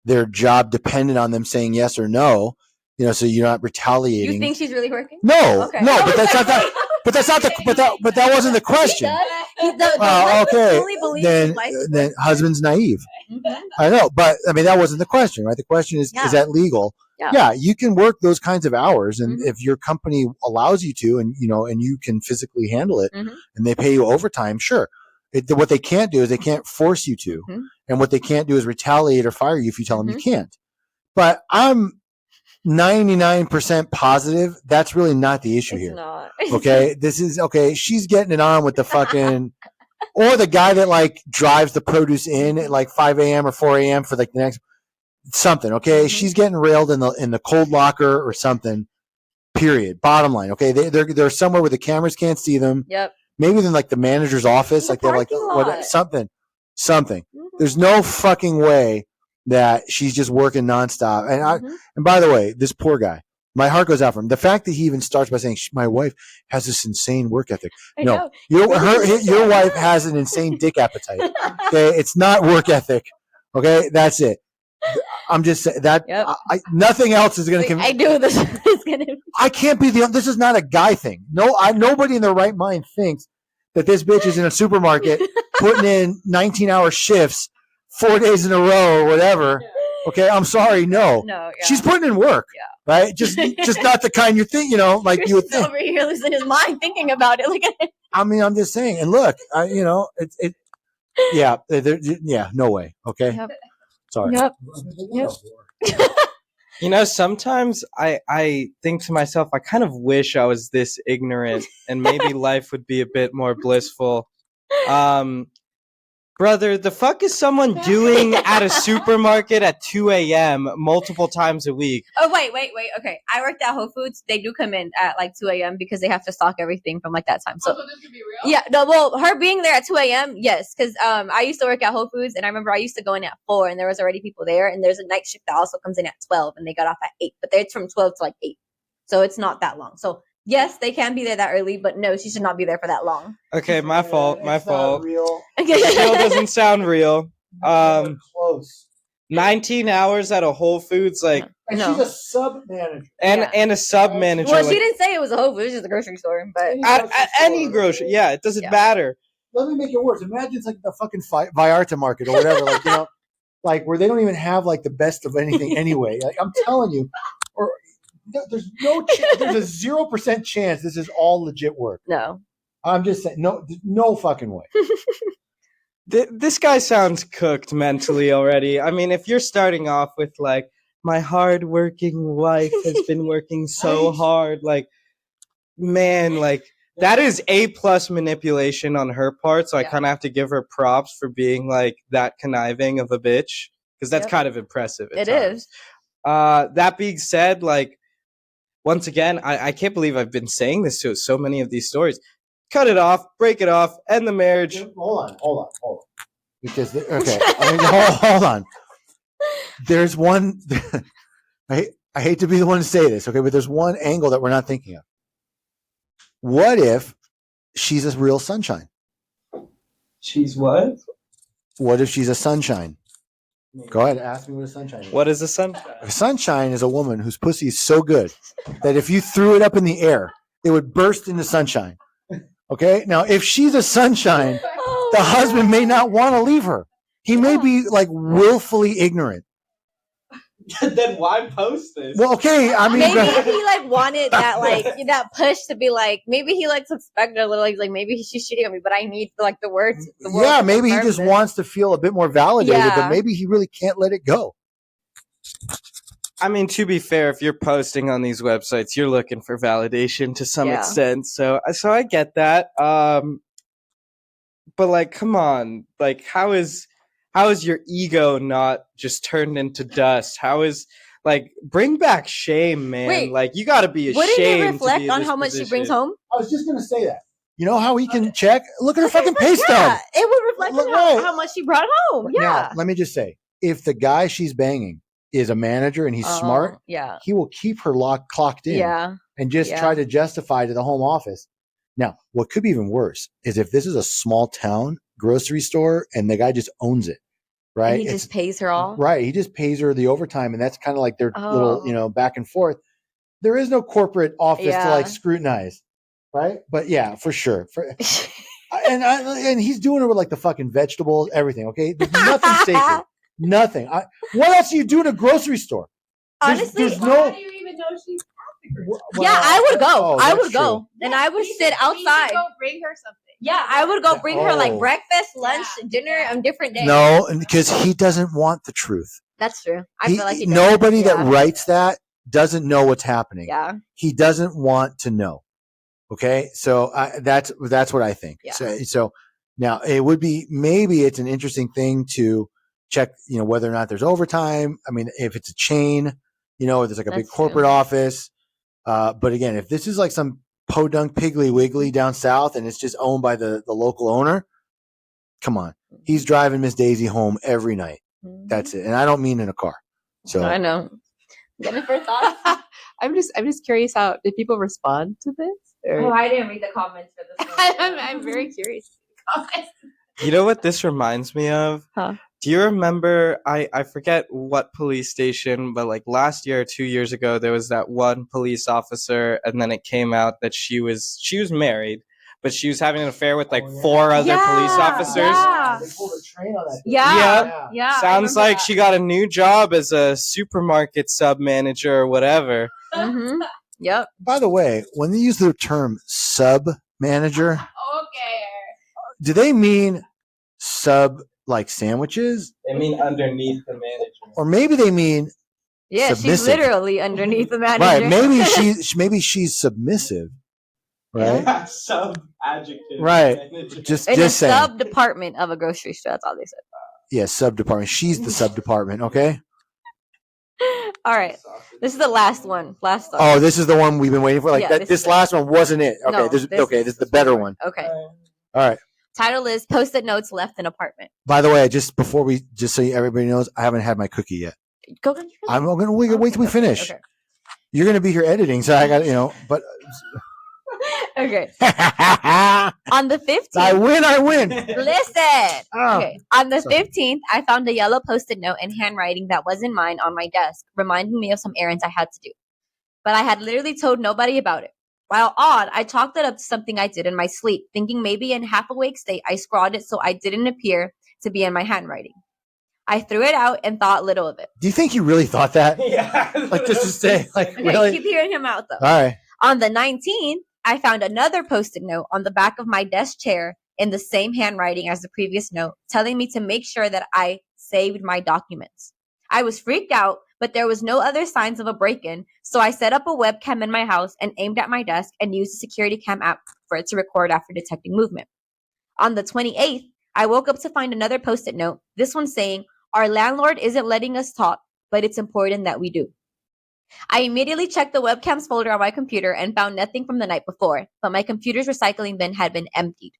their job dependent on them saying yes or no, so you're not retaliating. You think she's really working? No, okay. No, but that's not that. But that's not the. But that wasn't the question. Okay. Then husband's naive. Mm-hmm. I know, but I mean that wasn't the question, right? The question is that legal? Yeah, you can work those kinds of hours, and if your company allows you to, and and you can physically handle it, and they pay you overtime, sure. What they can't do is they can't force you to, and what they can't do is retaliate or fire you if you tell them you can't. But I'm 99% positive that's really not the issue here. Not. Okay, this is okay. She's getting it on with the fucking, or the guy that drives the produce in at 5 a.m. or 4 a.m. for the next something. Okay, she's getting railed in the cold locker or something. Period. Bottom line. Okay, they're somewhere where the cameras can't see them. Yep. Maybe in the manager's office, they're something. There's no fucking way that she's just working nonstop. And and by the way, this poor guy, my heart goes out for him. The fact that he even starts by saying my wife has this insane work ethic. No, your wife has an insane dick appetite. Okay, it's not work ethic. Okay, that's it. I'm just saying that nothing else is going to convince. I knew this was going to. I can't be this is not a guy thing. No, nobody in their right mind thinks that this bitch is in a supermarket putting in 19-hour shifts 4 days in a row or whatever. Okay, I'm sorry, no. She's putting in work, right? Just not the kind you think, like you would think. Over here losing his mind thinking about it. Look at it. I mean, I'm just saying. And look, no way. Okay, sorry. Yep. Sometimes I think to myself, I kind of wish I was this ignorant and maybe life would be a bit more blissful. Brother, the fuck is someone doing at a supermarket at 2 a.m. multiple times a week? Oh, wait. Okay. I worked at Whole Foods. They do come in at 2 a.m. because they have to stock everything from that time. So this could be real? Yeah, no, well, her being there at 2 a.m., yes, because I used to work at Whole Foods, and I remember I used to go in at 4, and there was already people there, and there's a night shift that also comes in at 12, and they got off at 8, but it's from 12 to 8, so it's not that long. So yes, they can be there that early, but no, she should not be there for that long. Okay, my fault. Real. It still doesn't sound real. Close. 19 hours at a Whole Foods, and she's a sub manager. And a sub manager. Well, she didn't say it was a Whole Foods, it was just a grocery store, but at any grocery, it doesn't matter. Let me make it worse. Imagine it's the fucking Vallarta market or whatever, where they don't even have the best of anything anyway. I'm telling you, or there's there's a 0% chance this is all legit work. No. I'm just saying, no fucking way. This guy sounds cooked mentally already. I mean, if you're starting off with my hard-working wife has been working so hard, man, that is A+ manipulation on her part. So I kind of have to give her props for being that conniving of a bitch, because that's kind of impressive. It is. That being said, once again, I can't believe I've been saying this to so many of these stories. Cut it off, break it off, end the marriage. Hold on. Because hold on. There's one. I hate to be the one to say this, okay, but there's one angle that we're not thinking of. What if she's a real sunshine? She's what? What if she's a sunshine? Go ahead, ask me what a sunshine is. What is a sunshine? A sunshine is a woman whose pussy is so good that if you threw it up in the air, it would burst into sunshine. Okay? Now, if she's a sunshine, the husband may not want to leave her. He may be willfully ignorant. Then why post this? Well, okay. I mean, Maybe he like wanted that like that push to be like maybe he like suspected a little like maybe she's cheating on me, but I need like the words. The world yeah, to maybe he confirm just this. wants to feel a bit more validated, Yeah. but maybe he really can't let it go. I mean, to be fair, if you're posting on these websites, you're looking for validation to some Yeah. extent. So I get that. But like, come on, like, how is your ego not just turned into dust? How is like bring back shame, man? Wait, like, you got to be Wouldn't ashamed it to reflect be in on this how much she brings position. home? I was just gonna say that. You know how he can check? Look at her fucking pay stub. Yeah, it would reflect Look, on right. how much she brought home. Now, Yeah. let me just say, if the guy she's banging is a manager and he's smart, Yeah. he will keep her clocked in Yeah. and just Yeah. try to justify to the home office. Now, what could be even worse is if this is a small town grocery store and the guy just owns it, right? And he just pays her all. Right. He just pays her the overtime, and that's kind of like their little, back and forth. There is no corporate office to like scrutinize, right? But yeah, for sure. And he's doing it with like the fucking vegetables, everything. Okay, there's nothing sacred. Nothing. What else do you do in a grocery store? Honestly, there's no. How do you even know she's at the grocery? Yeah, I would go. Oh, I that's would go, true. and I would sit We should outside. go bring her something. Yeah, I would go bring her like Oh. breakfast, lunch, dinner on different days. No, because he doesn't want the truth. That's true. I feel like he does. Nobody that writes that doesn't know what's happening. Yeah. He doesn't want to know. Okay, so that's what I think. Yeah. So now it would be maybe it's an interesting thing to check, whether or not there's overtime. I mean, if it's a chain, or there's like a big corporate office. But again, if this is like some podunk Piggly Wiggly down south and it's just owned by the local owner, come on, he's driving Miss Daisy home every night. That's it, and I don't mean in a car. So I know. Jennifer thoughts? I'm just curious how did people respond to this? Or? I didn't read the comments for this one. I'm very curious. You know what this reminds me of? Huh? Do you remember, I forget what police station, but like last year or 2 years ago, there was that one police officer, and then it came out that she was married, but she was having an affair with like 4 other police officers. Yeah. They pulled a train on that. Yeah. Sounds like she got a new job as a supermarket sub manager or whatever. Mm-hmm. Yep. By the way, when they use the term sub manager, Okay. do they mean sub like sandwiches? They mean underneath the manager. Or maybe they mean Yeah, submissive. she's literally underneath the manager. Right. Maybe she's submissive. Right. Sub adjective. Right. Manager. Just in a saying. sub department of a grocery store. That's all they said. Yeah, sub department. She's the sub department. Okay. All right. This is the last one. Last one. Oh, this is the one we've been waiting for. Like Yeah, that. this This is last one wasn't it. Okay. No, this is the is better one. one. Okay. All right. Title is Post-it Notes Left in Apartment. By the way, just so everybody knows, I haven't had my cookie yet. Go get your I'm gonna wait till we finish. Okay. You're gonna be here editing, so I got but. Okay. I On the 15th. win. Listen. Oh, Okay. On the sorry. 15th, I found a yellow post-it note in handwriting that wasn't mine on my desk, reminding me of some errands I had to do. But I had literally told nobody about it. While odd, I chalked it up to something I did in my sleep, thinking maybe in half-awake state I scrawled it so I didn't appear to be in my handwriting. I threw it out and thought little of it. Do you think you really thought that? Yeah. Like just to say, like Okay, really? keep hearing him out though. All right. On the 19th, I found another post-it note on the back of my desk chair in the same handwriting as the previous note, telling me to make sure that I saved my documents. I was freaked out, but there was no other signs of a break-in, so I set up a webcam in my house and aimed at my desk and used the security cam app for it to record after detecting movement. On the 28th, I woke up to find another post-it note, this one saying, "Our landlord isn't letting us talk, but it's important that we do." I immediately checked the webcams folder on my computer and found nothing from the night before, but my computer's recycling bin had been emptied,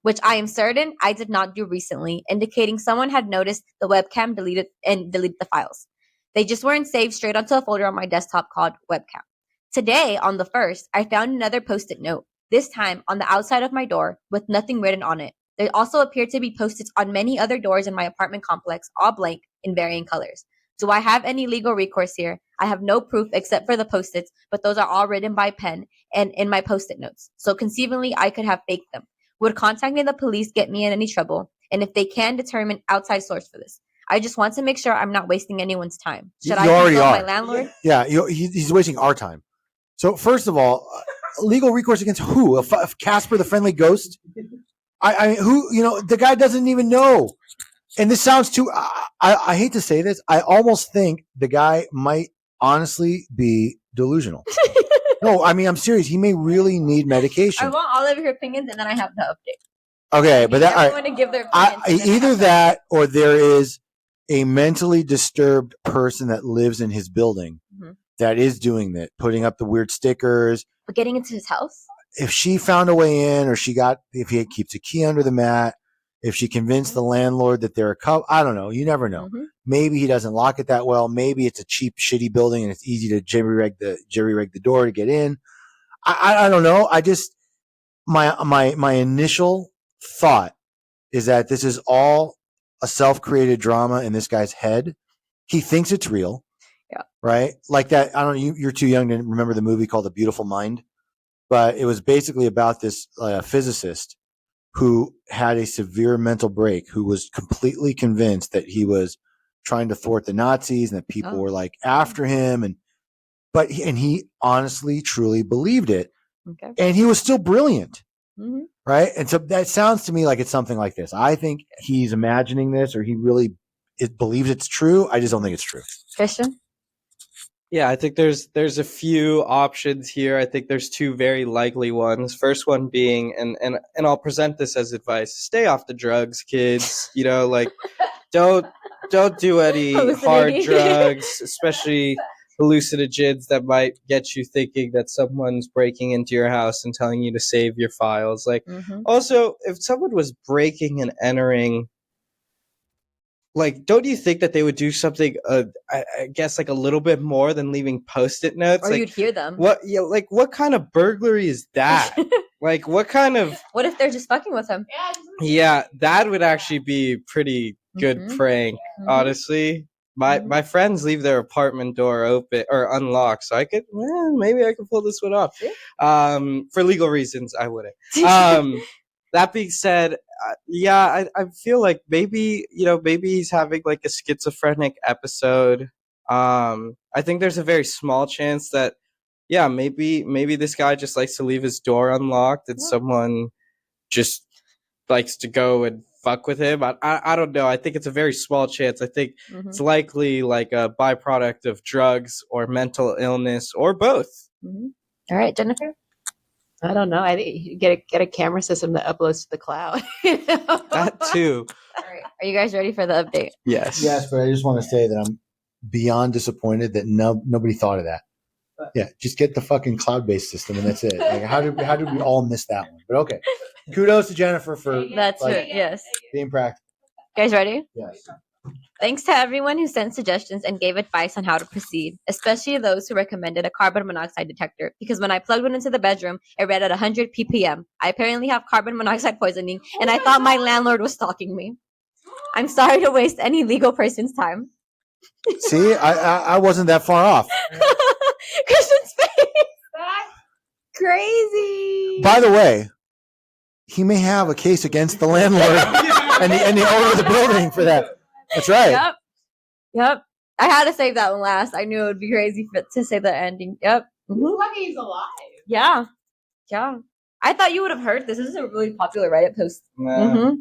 which I am certain I did not do recently, indicating someone had noticed the webcam deleted the files. They just weren't saved straight onto a folder on my desktop called webcam. Today, on the 1st, I found another post-it note, this time on the outside of my door with nothing written on it. There also appeared to be post-its on many other doors in my apartment complex, all blank in varying colors. Do I have any legal recourse here? I have no proof except for the post-its, but those are all written by pen and in my post-it notes. So conceivably, I could have faked them. Would contacting the police get me in any trouble? And if they can determine outside source for this? I just want to make sure I'm not wasting anyone's time. Should You I already consult my are. landlord? Yeah, he's wasting our time. So first of all, legal recourse against who? Casper the Friendly Ghost? I mean, who? The guy doesn't even know. And this sounds too. I hate to say this. I almost think the guy might honestly be delusional. No, I mean I'm serious. He may really need I medication. want all of your opinions, and then I have the update. Okay, I but need that all everyone right. to give their opinions. and then I Either have the that or there is a mentally disturbed person that lives in his building Mhm. that is doing that, putting up the weird stickers. But getting into his house? If she found a way in, or if he keeps a key under the mat, if she convinced the landlord that they're a couple, I don't know. You never know. Mhm. Maybe he doesn't lock it that well. Maybe it's a cheap, shitty building and it's easy to jerry rig the door to get in. I don't know. I just my initial thought is that this is all a self-created drama in this guy's head. He thinks it's real. Yeah. Right? Like that. I don't know. You're too young to remember the movie called The Beautiful Mind, but it was basically about this physicist who had a severe mental break, who was completely convinced that he was trying to thwart the Nazis and that people were like after him. And he honestly, truly believed it. Okay. And he was still brilliant. Mm-hmm. Right. And so that sounds to me like it's something like this. I think he's imagining this, or he really believes it's true. I just don't think it's true. Christian? Yeah, I think there's a few options here. I think there's two very likely ones. First one being, and I'll present this as advice: stay off the drugs, kids. Like don't do any hard Hallucinating. drugs, especially hallucinogens that might get you thinking that someone's breaking into your house and telling you to save your files. Like, Mm-hmm. also, if someone was breaking and entering, like, don't you think that they would do something, I guess, like a little bit more than leaving Post-it notes? Or Like, you'd hear them. what? Yeah, like what kind of burglary is that? Like, what kind of? What if they're just fucking with him? Yeah, that would actually be pretty good Mhm. prank. Mhm. Honestly, Mhm. my friends leave their apartment door open or unlocked, so I could maybe I could pull this one off. For legal reasons, I wouldn't. That being said, I feel like maybe maybe he's having like a schizophrenic episode. I think there's a very small chance that maybe this guy just likes to leave his door unlocked and Yeah. someone just likes to go and fuck with him. I don't know. I think it's a very small chance. I think Mhm. it's likely like a byproduct of drugs or mental illness or both. Mhm. All right, Jennifer? I don't know. I think you get a camera system that uploads to the cloud. That too. All right. Are you guys ready for the update? Yes. Yes, but I just want to say that I'm beyond disappointed that nobody thought of that. Yeah, just get the fucking cloud-based system and that's it. Like, how did we all miss that one? But okay, kudos to Jennifer for That's like, it. Yes. being practical. Guys ready? Yes. Thanks to everyone who sent suggestions and gave advice on how to proceed, especially those who recommended a carbon monoxide detector, because when I plugged one into the bedroom, it read at 100 ppm. I apparently have carbon monoxide poisoning, and I thought my landlord was stalking me. I'm sorry to waste any legal person's time. See, I wasn't that far off. Christian's face! Crazy! By the way, he may have a case against the landlord and the owner of the building for that. That's right. Yep. I had to save that one last. I knew it would be crazy to say the ending. Yep. Mhm. Lucky he's alive. Yeah. Yeah. I thought you would have heard this. This is a really popular Reddit post. Nah. Mm-hmm.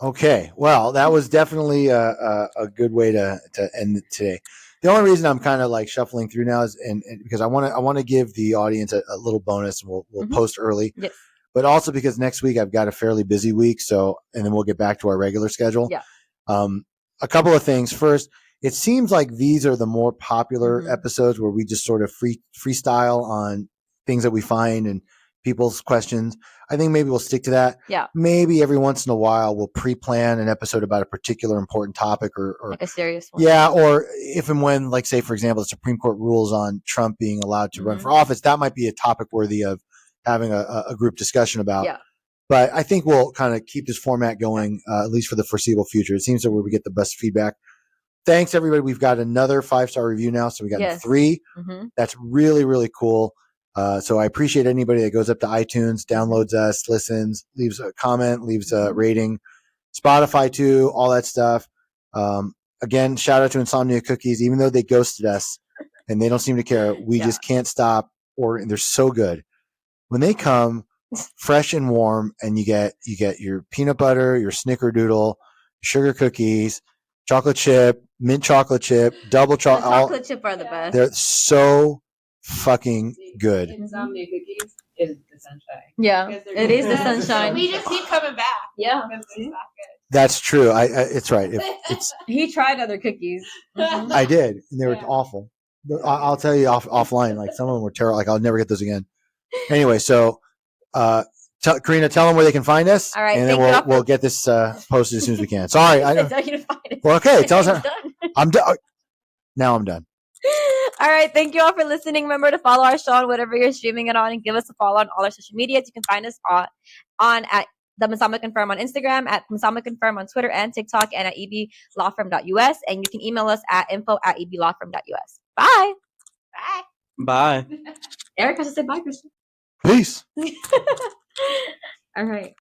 Okay. Well, that was definitely a good way to end it today. The only reason I'm kind of like shuffling through now is and because I want to give the audience a little bonus, and we'll Mhm. post early. Yes. But also because next week I've got a fairly busy week, so and then we'll get back to our regular schedule. Yeah. A couple of things. First, it seems like these are the more popular Mhm. episodes where we just sort of freestyle on things that we find and people's questions. I think maybe we'll stick to that. Yeah. Maybe every once in a while we'll pre-plan an episode about a particular important topic or Like a serious one. yeah, or if and when, like say, for example, the Supreme Court rules on Trump being allowed to run Mhm. for office, that might be a topic worthy of having a group discussion about. Yeah. But I think we'll kind of keep this format going, at least for the foreseeable future. It seems that where we get the best feedback. Thanks, everybody. We've got another 5-star review now. So we got Yes. 3. Mm-hmm. That's really, really cool. So I appreciate anybody that goes up to iTunes, downloads us, listens, leaves a comment, leaves a rating, Spotify too, all that stuff. Again, shout out to Insomnia Cookies. Even though they ghosted us and they don't seem to care, we just can't stop ordering. They're so good. When they come fresh and warm, and you get your peanut butter, your snickerdoodle, sugar cookies, chocolate chip, mint chocolate chip, double The chocolate. chocolate chip are the best. They're so fucking good. Insomnia cookies is the sunshine. Yeah, it is the So sunshine. we just keep coming back. Yeah. Because it's not good. That's true. It's right. It's He tried other cookies. Mhm. I did, and they were Yeah. awful. I'll tell you offline. Like some of them were terrible. Like I'll never get those again. Anyway, so Karina, tell them where they can find us. All right, and then thank you all for- we'll get this posted as soon as we can. Sorry, I know. Tell you to find it. Well, okay, tell us. It's done. I'm done. Now I'm done. All right. Thank you all for listening. Remember to follow our show on whatever you're streaming it on, and give us a follow on all our social medias. You can find us on at the Masama Confirm on Instagram, at Masama Confirm on Twitter and TikTok, and at eblawfirm.us. And you can email us at info@eblawfirm.us. Bye. Bye. Eric has to say bye, Christian. Peace. All right.